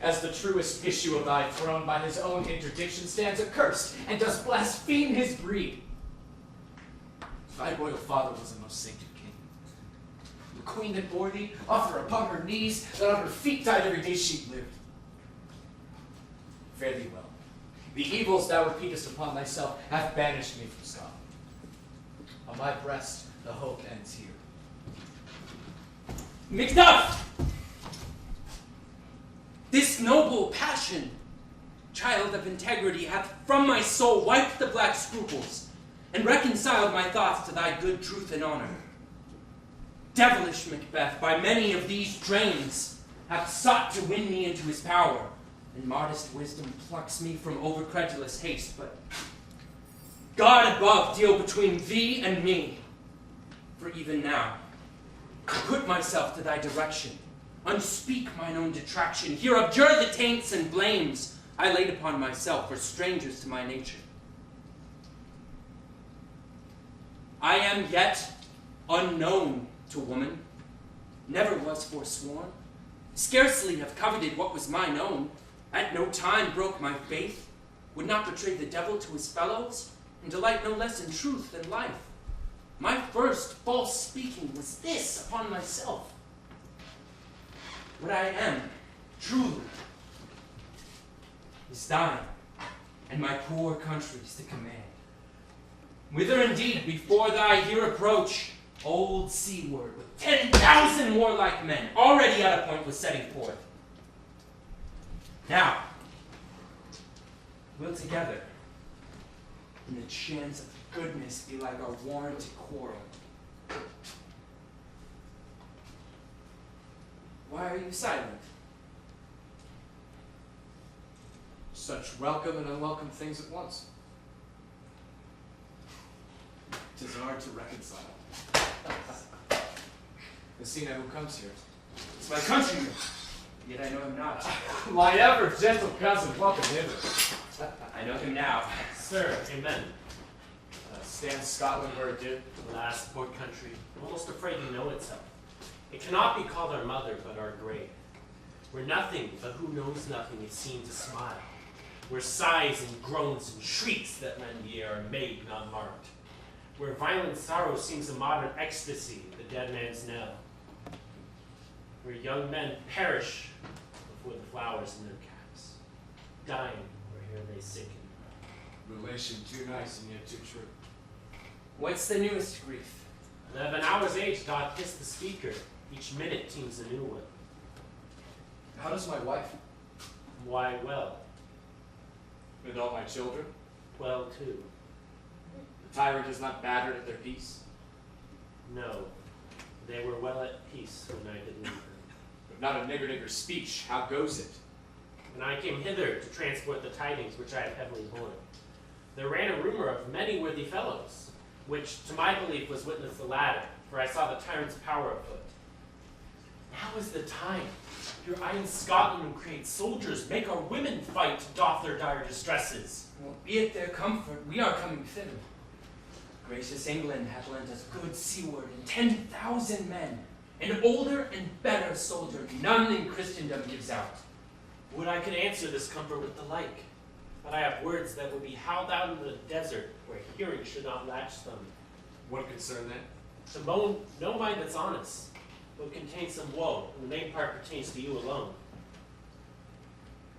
As the truest issue of thy throne by his own interdiction stands accursed, and does blaspheme his breed. Thy royal father was a most sainted king. The queen that bore thee, offer upon her knees, that on her feet died every day she lived. Fare thee well. The evils thou repeatest upon thyself hath banished me from Scotland. On my breast, the hope ends here. Macduff! This noble passion, child of integrity, hath from my soul wiped the black scruples, and reconciled my thoughts to thy good truth and honor. Devilish Macbeth, by many of these drains, hath sought to win me into his power, and modest wisdom plucks me from overcredulous haste, but God above deal between thee and me. For even now, I put myself to thy direction, unspeak mine own detraction, here abjure the taints and blames I laid upon myself for strangers to my nature. I am yet unknown to woman, never was forsworn, scarcely have coveted what was mine own, at no time broke my faith, would not betray the devil to his fellows, and delight no less in truth than life. My first false speaking was this upon myself. What I am, truly, is thine, and my poor country's to command. Whither indeed before thy here approach, Old seaward with 10,000 warlike men, already at a point with setting forth. Now, we'll together, and the chance of goodness be like our warranted quarrel. Why are you silent? Such welcome and unwelcome things at once. 'Tis hard to reconcile. Messina, who comes here? It's my countryman, yet I know him not. My ever gentle cousin, welcome hither. I know him now. Sir, amen. Stands Scotland where it did? Alas, poor country, almost afraid to know itself. It cannot be called our mother, but our grave. Where nothing, but who knows nothing, is seen to smile. Where sighs and groans and shrieks that rend the air are made, not marked. Where violent sorrow seems a modern ecstasy, the dead man's knell. Where young men perish before the flowers in their caps, dying where here they sicken. Relation too nice and yet too true. What's the newest grief? 11 hours age doth kiss the speaker. Each minute teems a new one. How does my wife? Why, well. And all my children? Well, too. The tyrant is not battered at their peace? No. They were well at peace when I did leave them. But not a nigger speech. How goes it? When I came hither to transport the tidings which I have heavily borne, there ran a rumor of many worthy fellows, which to my belief was witness the latter, for I saw the tyrant's power afoot. Now is the time. Here I in Scotland will create soldiers, make our women fight to doff their dire distresses. Well, be it their comfort, we are coming thither. Gracious England hath lent us good seaward and 10,000 men, an older and better soldier none in Christendom gives out. Would I could answer this comfort with the like, but I have words that would be howled out in the desert, where hearing should not latch them. What concern then? To no mind that's honest, but contains some woe, and the main part pertains to you alone.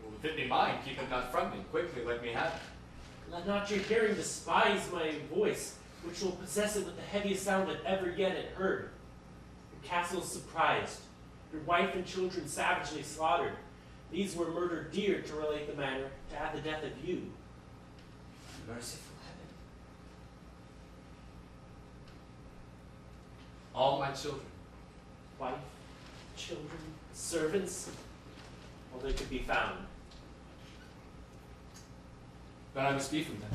Well, if it be mine, keep it not from me. Quickly let me have it. Let not your hearing despise my voice, which will possess it with the heaviest sound that ever yet it heard. Your castle is surprised, your wife and children savagely slaughtered. These were murdered dear to relate the matter, to add the death of you. Merciful heaven. All my children. Wife, children, servants, all they could be found. Then I must be from them.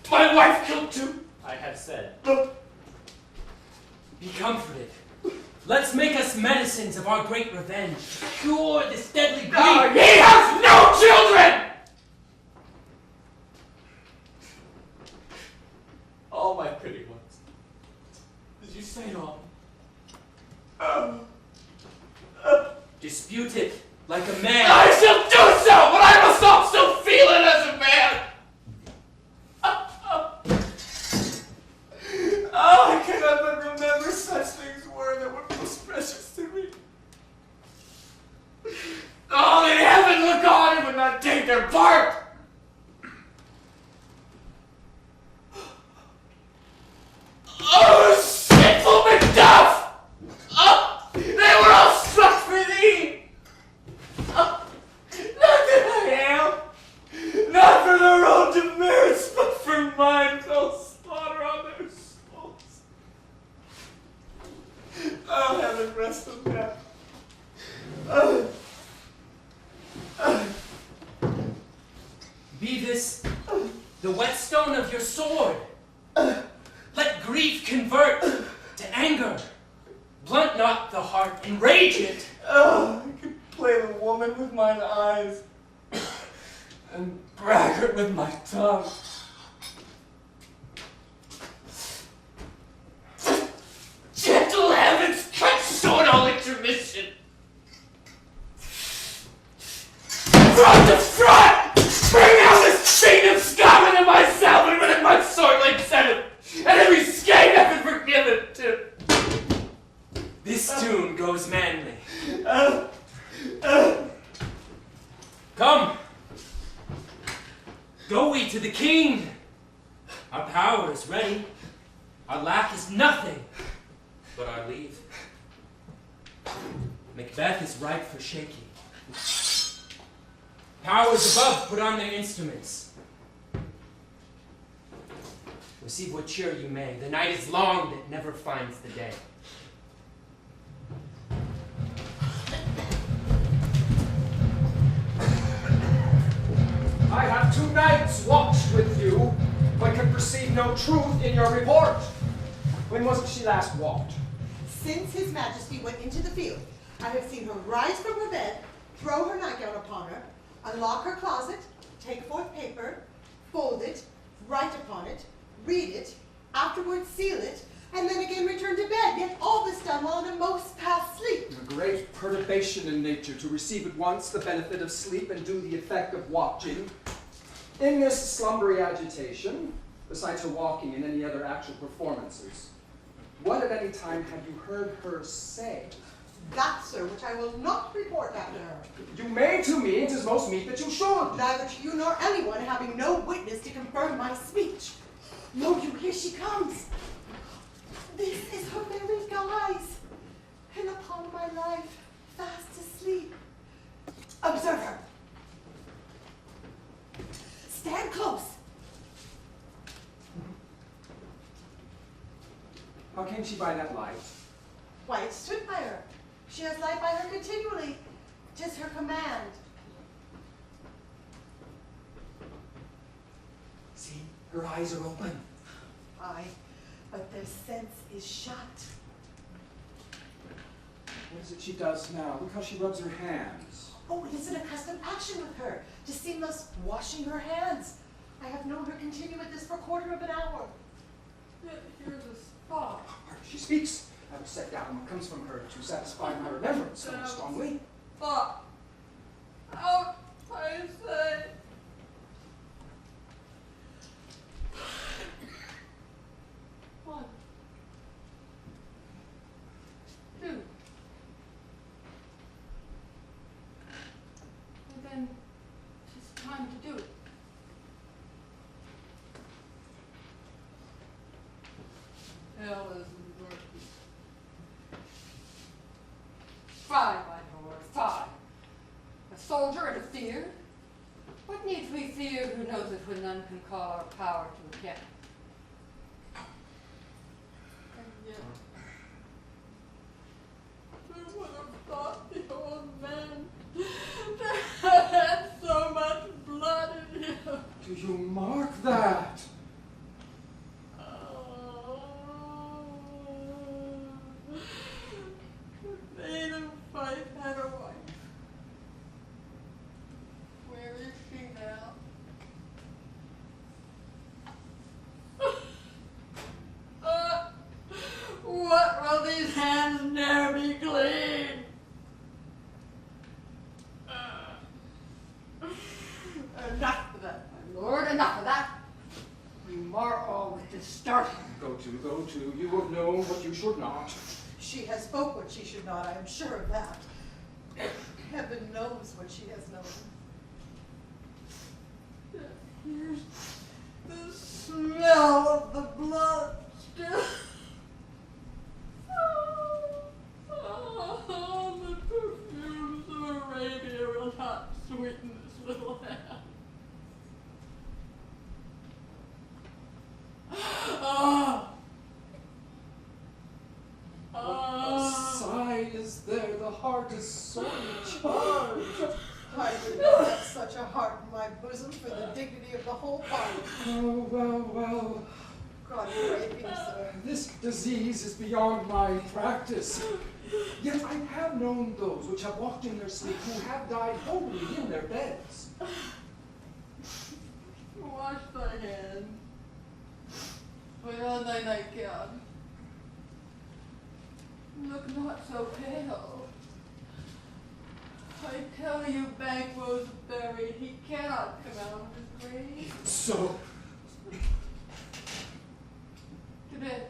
My wife killed too! I have said. Be comforted. Let's make us medicines of our great revenge. Cure this deadly grief. No, he has no children! All my pretty ones. Did you say it all? Dispute it like a man. I shall do so, but I must also feel it as a man! Oh, I cannot but remember such things were that were most precious to me. Oh, in heaven look on and would not take their part! Oh, sinful Macduff! Oh, they were all struck for thee! Oh, not that I am, not for their own demerits, but for mine, they'll slaughter on their souls. Oh, heaven rest them now. Be this the whetstone of your sword. Let grief convert to anger. Blunt not the heart, enrage it. Oh, I could play the woman with mine eyes and braggart with my tongue. Gentle heavens, cut short all intermission. Front to front, bring out this chain of Scotland and myself, and with my sword like seven, and every skein I've been forgiven to. This tune goes manly. Come. Go we to the king. Our power is ready. Our lack is nothing but our leave. Macbeth is ripe for shaking. Powers above put on their instruments. Receive what cheer you may. The night is long that never finds the day. I have 2 nights watched with you, but can perceive no truth in your report. When was it she last walked? Since His Majesty went into the field, I have seen her rise from her bed, throw her nightgown upon her, unlock her closet, take forth paper, fold it, write upon it, read it, afterwards seal it, and then again return to bed, yet all this done while in a most past sleep. A great perturbation in nature to receive at once the benefit of sleep and do the effect of watching. In this slumbery agitation, besides her walking and any other actual performances, what at any time have you heard her say? That, sir, which I will not report after her. You may to me, it is most meet that you should. Neither to you nor anyone, having no witness to confirm my speech. Lo, you, here she comes. This is her very guise, and upon my life, fast asleep. Observe her. Stand close. How came she by that light? Why, it stood by her. She has light by her continually. 'Tis her command. See, her eyes are open. Aye, but their sense is shut. What is it she does now? Look how she rubs her hands. Oh, it is an accustomed action with her, to seem thus washing her hands. I have known her continue with this for 1/4 of an hour. Here's a spot. She speaks. I will set down what comes from her to satisfy my remembrance so strongly. Spot. Out, I say. One. 2. And then it's time to do it. Hell is working. Fie, my lord, fie. A soldier interfere? What need we fear who knows it when none can call our power to account? And yet, who would have thought the old man had so much blood in him? Do you mark that? Maiden Fife had a wife. Where is she now? What will these hands ne'er be clean? Enough of that, my lord, enough of that. We mar all with this starting. Go to. You have known what you should not. She has spoke what she should not, I am sure of that. Heaven knows what she has known. Here's the smell of the blood still. Oh, the perfumes of Arabia will not sweeten this little hand. A sigh is there, the heart is sorely charged. I would not have such a heart in my bosom for the dignity of the whole party. Oh, well. God pray me, sir. This disease is beyond my practice. Yet I have known those which have walked in their sleep who have died wholly in their beds. Wash thy hands. Put on thy nightgown. Look not so pale. I tell you, Banquo's buried. He cannot come out of his grave. So, To bed.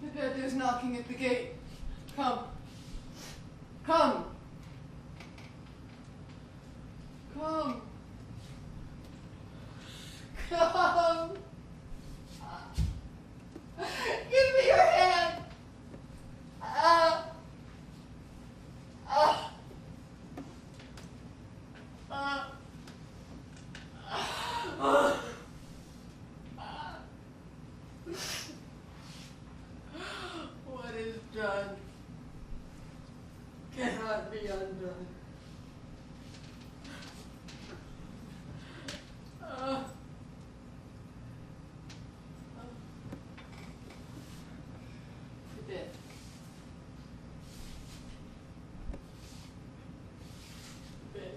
To bed, there's knocking at the gate. Come. Come. Come. Come. undone. Bed. Bed.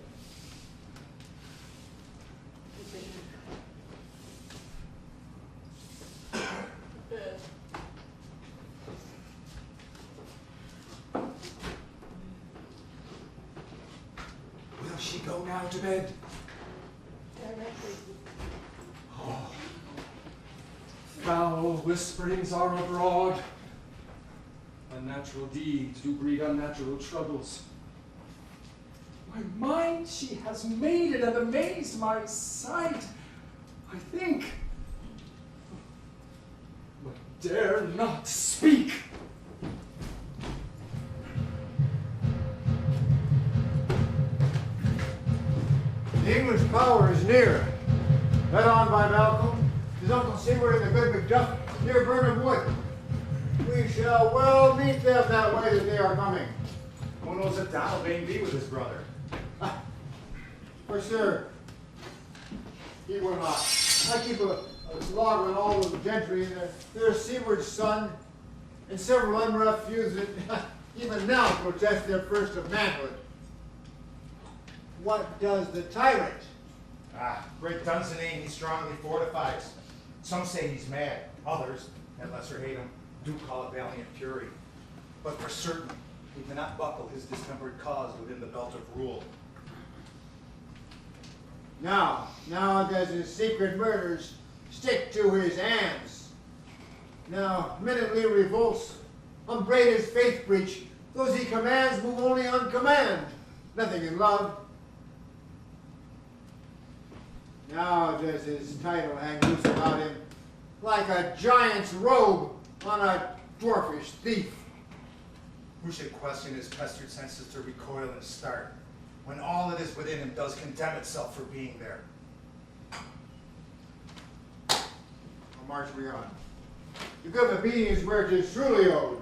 Bed. Will she go now to bed? Oh. Foul whisperings are abroad. Unnatural deeds do breed unnatural troubles. My mind she has made it and amazed my sight, I think, but dare not speak. The English power is near. Led on by Malcolm, his Uncle Seward and the good Macduff near Burnham Wood. We shall well meet them that way that they are coming. Who knows if Donalbain be with his brother? For sure, he will not. I keep a log on all of the gentry, and there's Seward's son, and several unrough few that even now protest their first of manhood. What does the tyrant? Great Dunsinane he strongly fortifies. Some say he's mad. Others, and lesser hate him, do call it valiant fury. But for certain, he cannot buckle his distempered cause within the belt of rule. Now does his secret murders stick to his hands. Now minutely revolts, upbraid his faith breach. Those he commands move only on command, nothing in love. Now does his title hang loose about him, like a giant's robe on a dwarfish thief. Who should question his pestered senses to recoil and start, when all that is within him does condemn itself for being there? I'll march we on. To give obedience where 'tis truly owed.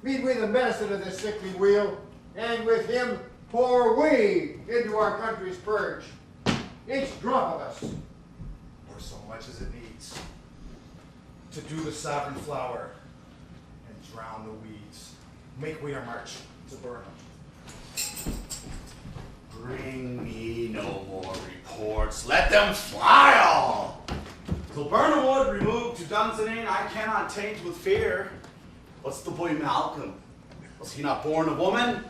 Meet we the medicine of the sickly wheel, and with him pour we into our country's purge. Each drop of us. Or so much as it needs. To do the sovereign flower and drown the weeds. Make we our march to Burnham. Bring me no more reports. Let them fly all. Till Burnham Wood removed to Dunsinane, I cannot taint with fear. What's the boy Malcolm? Was he not born a woman?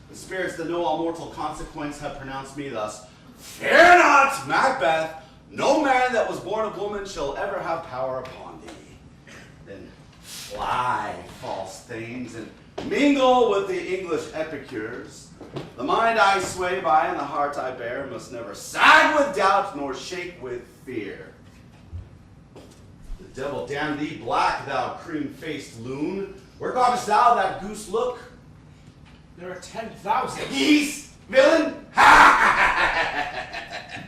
The spirits that know all mortal consequence have pronounced me thus. Fear not, Macbeth. No man that was born of woman shall ever have power upon thee. Then fly, false thanes, and mingle with the English epicures. The mind I sway by and the heart I bear must never sag with doubt nor shake with fear. The devil damn thee black, thou cream-faced loon. Where gottest thou that goose look? There are 10,000. Geese, villain!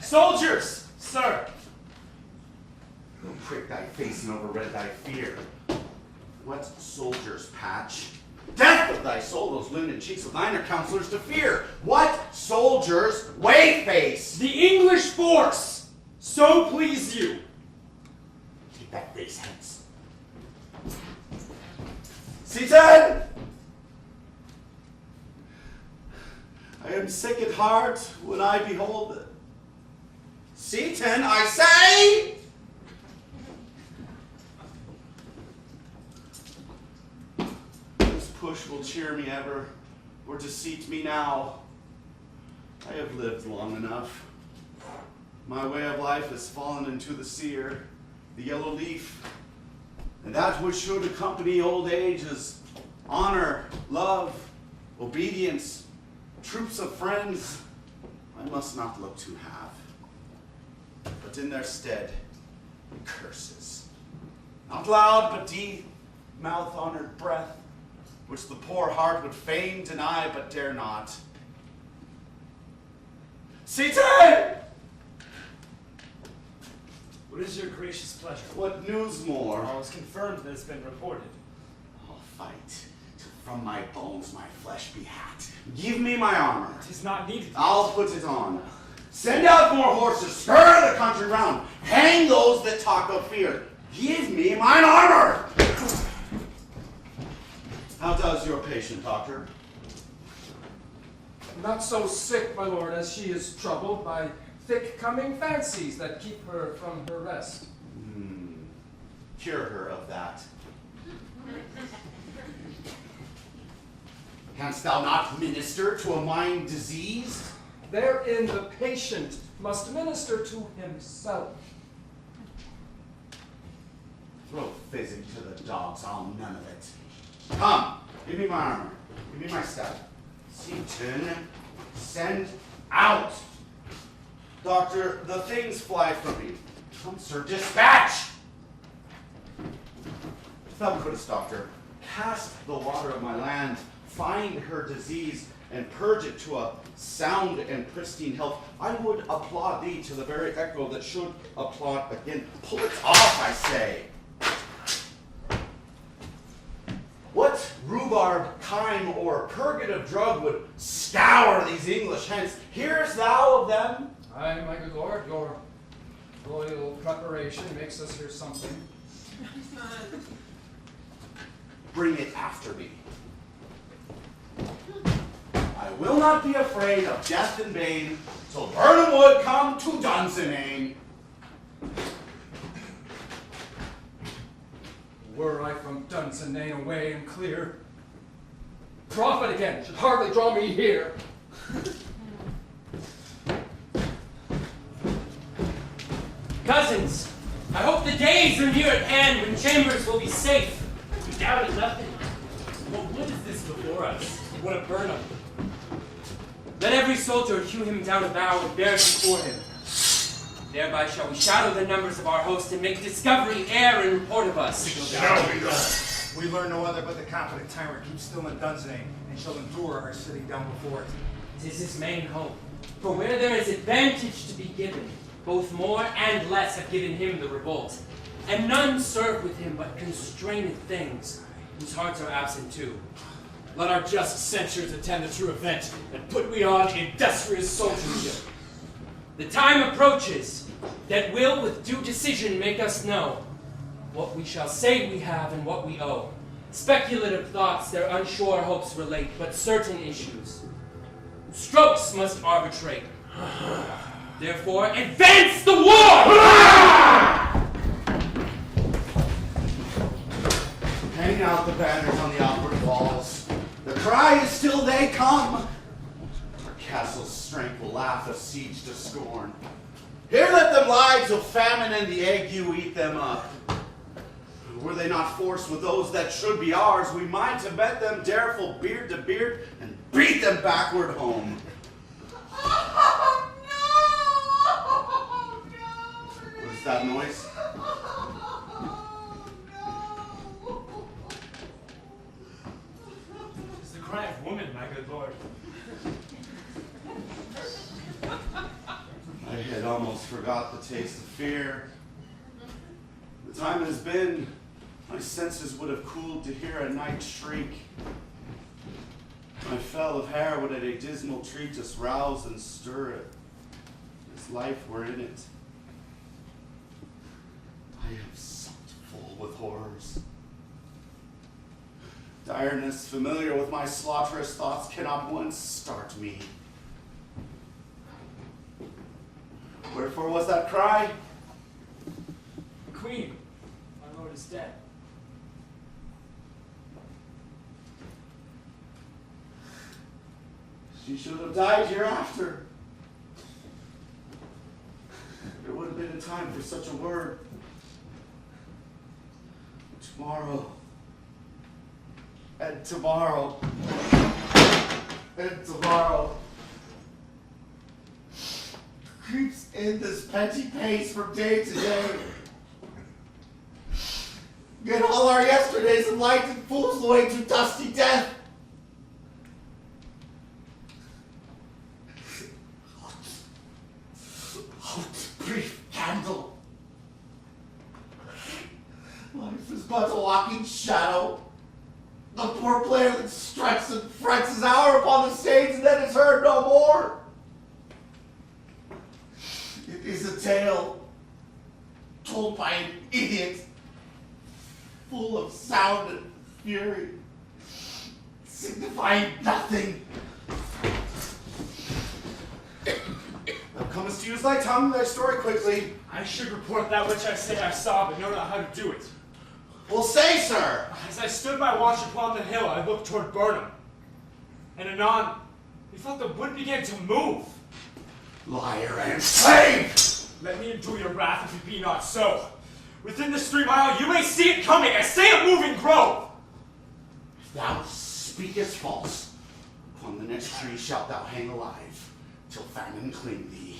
Soldiers, sir. Don't prick thy face and overread thy fear. What soldiers, Patch? Death of thy soul, those linden cheeks of thine are counselors to fear. What soldiers, Wayface? The English force, so please you. Take that face hence. Seated! I am sick at heart when I behold it. Seaton, I say! This push will cheer me ever, or deceit me now. I have lived long enough. My way of life has fallen into the sear, the yellow leaf, and that which should accompany old age is honor, love, obedience, troops of friends I must not look to have, but in their stead, curses. Not loud, but deep, mouth-honored breath, which the poor heart would fain deny, but dare not. Seated! What is your gracious pleasure? What news more? All is confirmed that has been reported. I'll fight, to From my bones my flesh be hacked. Give me my armor. It is not needed. I'll put it on. Send out more horses, stir the country round, hang those that talk of fear. Give me mine armor! How does your patient, doctor? Not so sick, my lord, as she is troubled by thick-coming fancies that keep her from her rest. Cure her of that. Canst thou not minister to a mind diseased? Therein the patient must minister to himself. Throw physic to the dogs, I'll none of it. Come, give me my armor, give me my staff. Seaton, send out. Doctor, the things fly from me. Come, sir, dispatch! If thou couldst, doctor, cast the water of my land, find her disease, and purge it to a sound and pristine health, I would applaud thee to the very echo that should applaud again. Pull it off, I say. What rhubarb, chyme, or purgative drug would scour these English hence? Hearest thou of them? Aye, my good lord, your royal preparation makes us hear something. Bring it after me. I will not be afraid of death and bane, till Burnham Wood come to Dunsinane. Were I from Dunsinane away and clear, prophet again should hardly draw me here. Cousins, I hope the days are near at hand when chambers will be safe. We doubted nothing. But what is this before us? What a Burnham. Let every soldier hew him down a bough and bear it before him. Thereby shall we shadow the numbers of our host and make discovery ere in report of us. We learn no other but the confident tyrant keeps still in Dunsinane, and shall endure our sitting down before it. 'Tis his main hope. For where there is advantage to be given, both more and less have given him the revolt. And none serve with him but constrained things, whose hearts are absent too. Let our just censures attend the true event, and put we on industrious soldiership. The time approaches that will with due decision make us know what we shall say we have and what we owe. Speculative thoughts their unsure hopes relate, but certain issues. Strokes must arbitrate. Therefore, advance the war! Hang out the banners on the outward walls. The cry is still they come. Our castle's strength will laugh a siege to scorn. Here let them lie till famine and the ague eat them up. Were they not forced with those that should be ours, we might have met them dareful beard to beard and beat them backward home. Oh, no! What is that noise? It's the cry of woman, my good lord. I had almost forgot the taste of fear. The time it has been, my senses would have cooled to hear a night shriek. My fell of hair would at a dismal treatise rouse and stir it, as life were in it. I have supped full with horrors. Direness, familiar with my slaughterous thoughts, cannot once start me. Wherefore was that cry? Queen, my lord is dead. She should have died hereafter. There would have been a time for such a word. Tomorrow. And tomorrow. And tomorrow. Creeps in this petty pace from day to day. Get all our yesterdays of light and fools away to dusty death. Brief candle. Life is but a walking shadow. The poor player that strikes and frets his hour upon the stage and then is heard no more. It is a tale told by an idiot, full of sound and fury, signifying nothing. Thou comest to use thy tongue, thy story quickly. I should report that which I say I saw, but know not how to do it. Well, say, sir. As I stood my watch upon the hill, I looked toward Burnham, and anon, methought the wood began to move. Liar and slave! Let me endure your wrath if it be not so. Within this 3 mile, you may see it coming. I say a moving grove. If thou speakest false, upon the next tree shalt thou hang alive, till famine cling thee.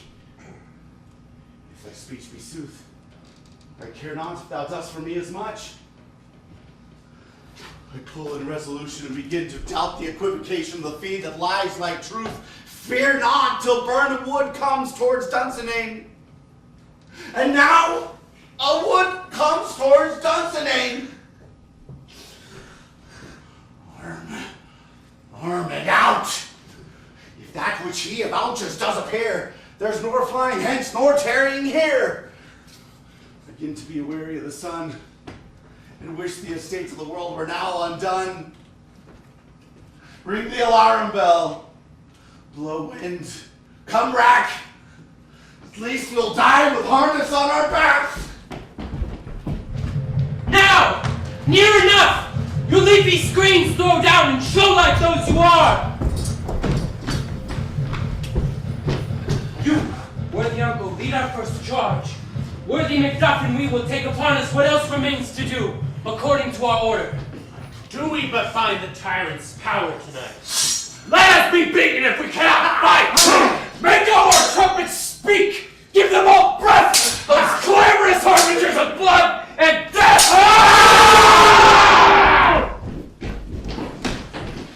If thy speech be sooth, I care not if thou dost for me as much. I pull in resolution and begin to doubt the equivocation of the fiend that lies like truth. Fear not till Burnham Wood comes towards Dunsinane. And now a wood comes towards Dunsinane. Arm it out. If that which he avouches does appear, there's nor flying hence nor tarrying here. Begin to be weary of the sun, and wish the estates of the world were now undone. Ring the alarm bell. Blow wind. Come rack. At least we'll die with harness on our backs. Now! Near enough! You leafy screens throw down and show like those you are! You, worthy uncle, lead our first charge. Worthy Macduff and we will take upon us what else remains to do, according to our order. Do we but find the tyrant's power tonight? Let us be beaten if we cannot fight! Make all our trumpets speak! Give them all breath! Those clamorous harbingers of blood and death!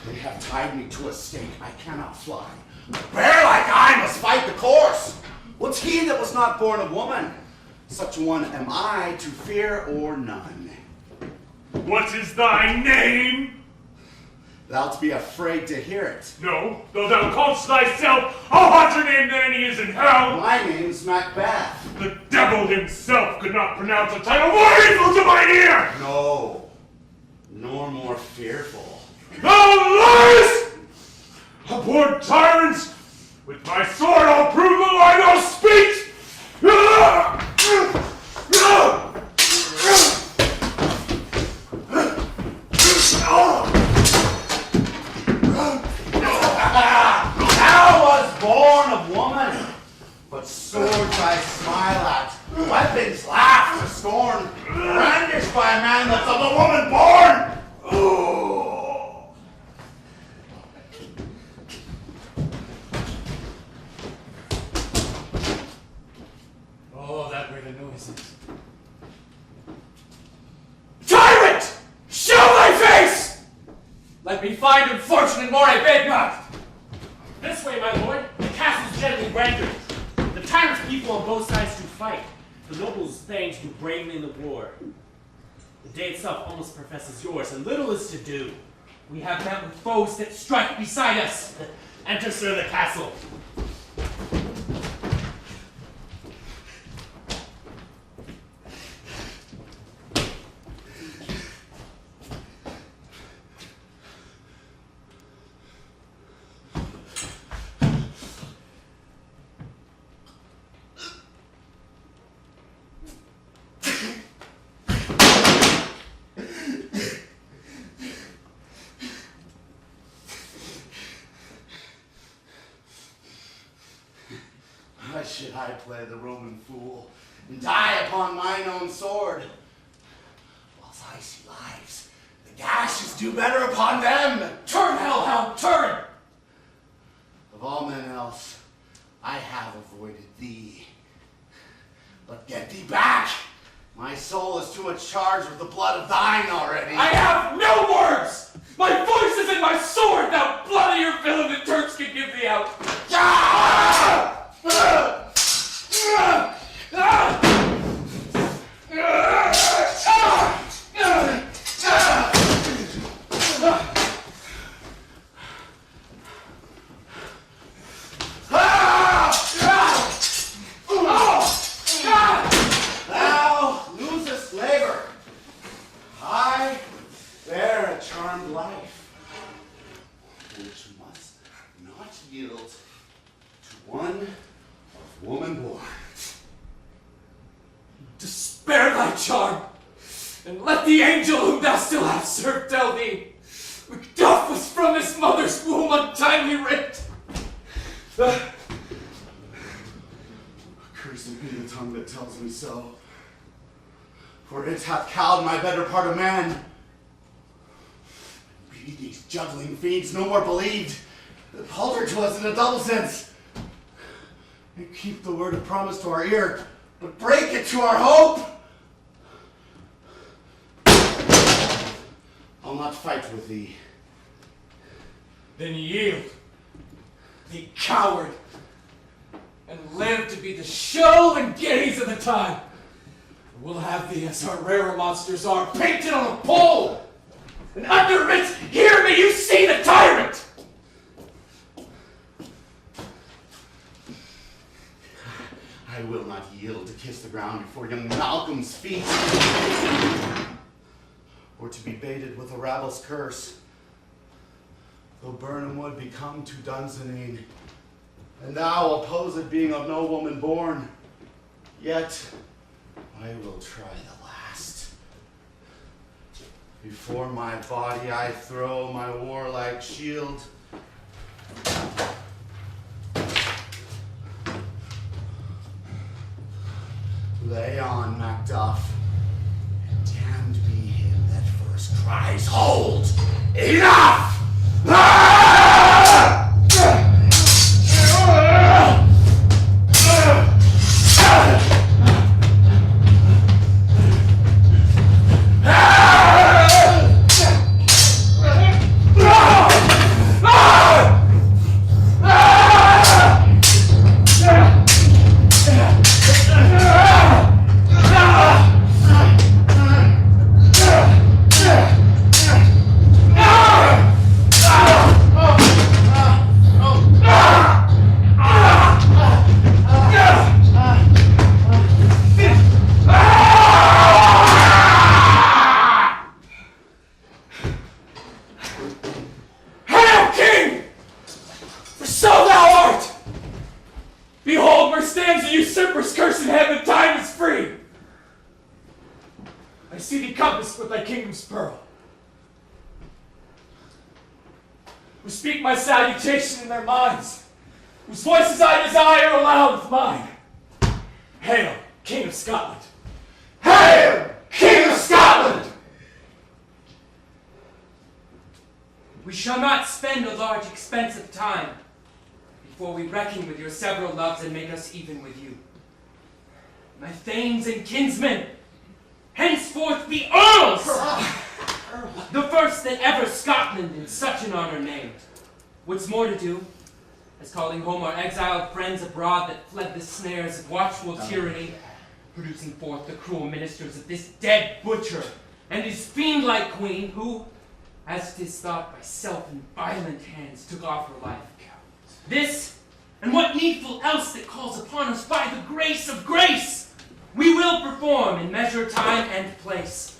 They have tied me to a stake. I cannot fly. A bear like I must fight the course. What's he that was not born of woman? Such one am I to fear or none. What is thy name? Thou'lt be afraid to hear it. No, though thou call'st thyself a hotter name than any is in hell. My name's Macbeth. The devil himself could not pronounce a title more evil to mine ear. No, nor more fearful. Thou liest! Abhorred tyrants! With my sword I'll prove the lie thou speaks! Thou was born of woman, but swords I smile at, weapons laugh to scorn, brandished by a man that's of a woman born. Oh. Oh, that made a noise. Tyrant! Show thy face! Let me find him fortunate more, I beg not. This way, my lord. The castle's gently rendered. The tyrant's people on both sides do fight. The nobles' thanks do bravely in the war. The day itself almost professes yours, and little is to do. We have met with foes that strike beside us. Enter, sir, the castle. Why should I play the Roman fool and die upon mine own sword? Whilst I see lives, the gashes do better upon them. Turn, hellhound, turn! Of all men else, I have avoided thee. But get thee back! My soul is too much charged with the blood of thine already. I have no words! My voice is in my sword, thou bloodier villain the Turks can give thee out! woman born. To spare thy charm, and let the angel whom thou still hast served tell thee, Macduff was from his mother's womb untimely ripped. Cursed be the tongue that tells me so, for it hath cowed my better part of man. Be these juggling fiends no more believed, that palter to us in a double sense, and keep the word of promise to our ear, but break it to our hope. I'll not fight with thee. Then yield, thee coward, and live to be the show and guineas of the time. We'll have thee, as our rarer monsters are, painted on a pole, and under it, here may you see the tyrant. I will not yield to kiss the ground before young Malcolm's feet, or to be baited with a rabble's curse. Though Burnham would become to Dunsinane, and thou opposed being of no woman born, yet I will try the last. Before my body I throw my warlike shield. Lay on, Macduff, and damned be him that first cries, hold! Enough! Who speak my salutation in their minds, whose voices I desire aloud with mine. Hail, King of Scotland! Hail, King of Scotland! We shall not spend a large expense of time before we reckon with your several loves and make us even with you. My thanes and kinsmen, henceforth be earls! The first that ever Scotland in such an honor named. What's more to do, as calling home our exiled friends abroad that fled the snares of watchful tyranny, producing forth the cruel ministers of this dead butcher and his fiend-like queen, who, as 'tis thought by self and violent hands, took off her life. This, and what needful else that calls upon us by the grace of grace, we will perform in measure, time, and place.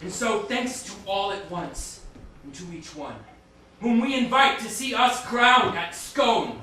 And so, thanks to all at once, and to each one, whom we invite to see us crowned at Scone,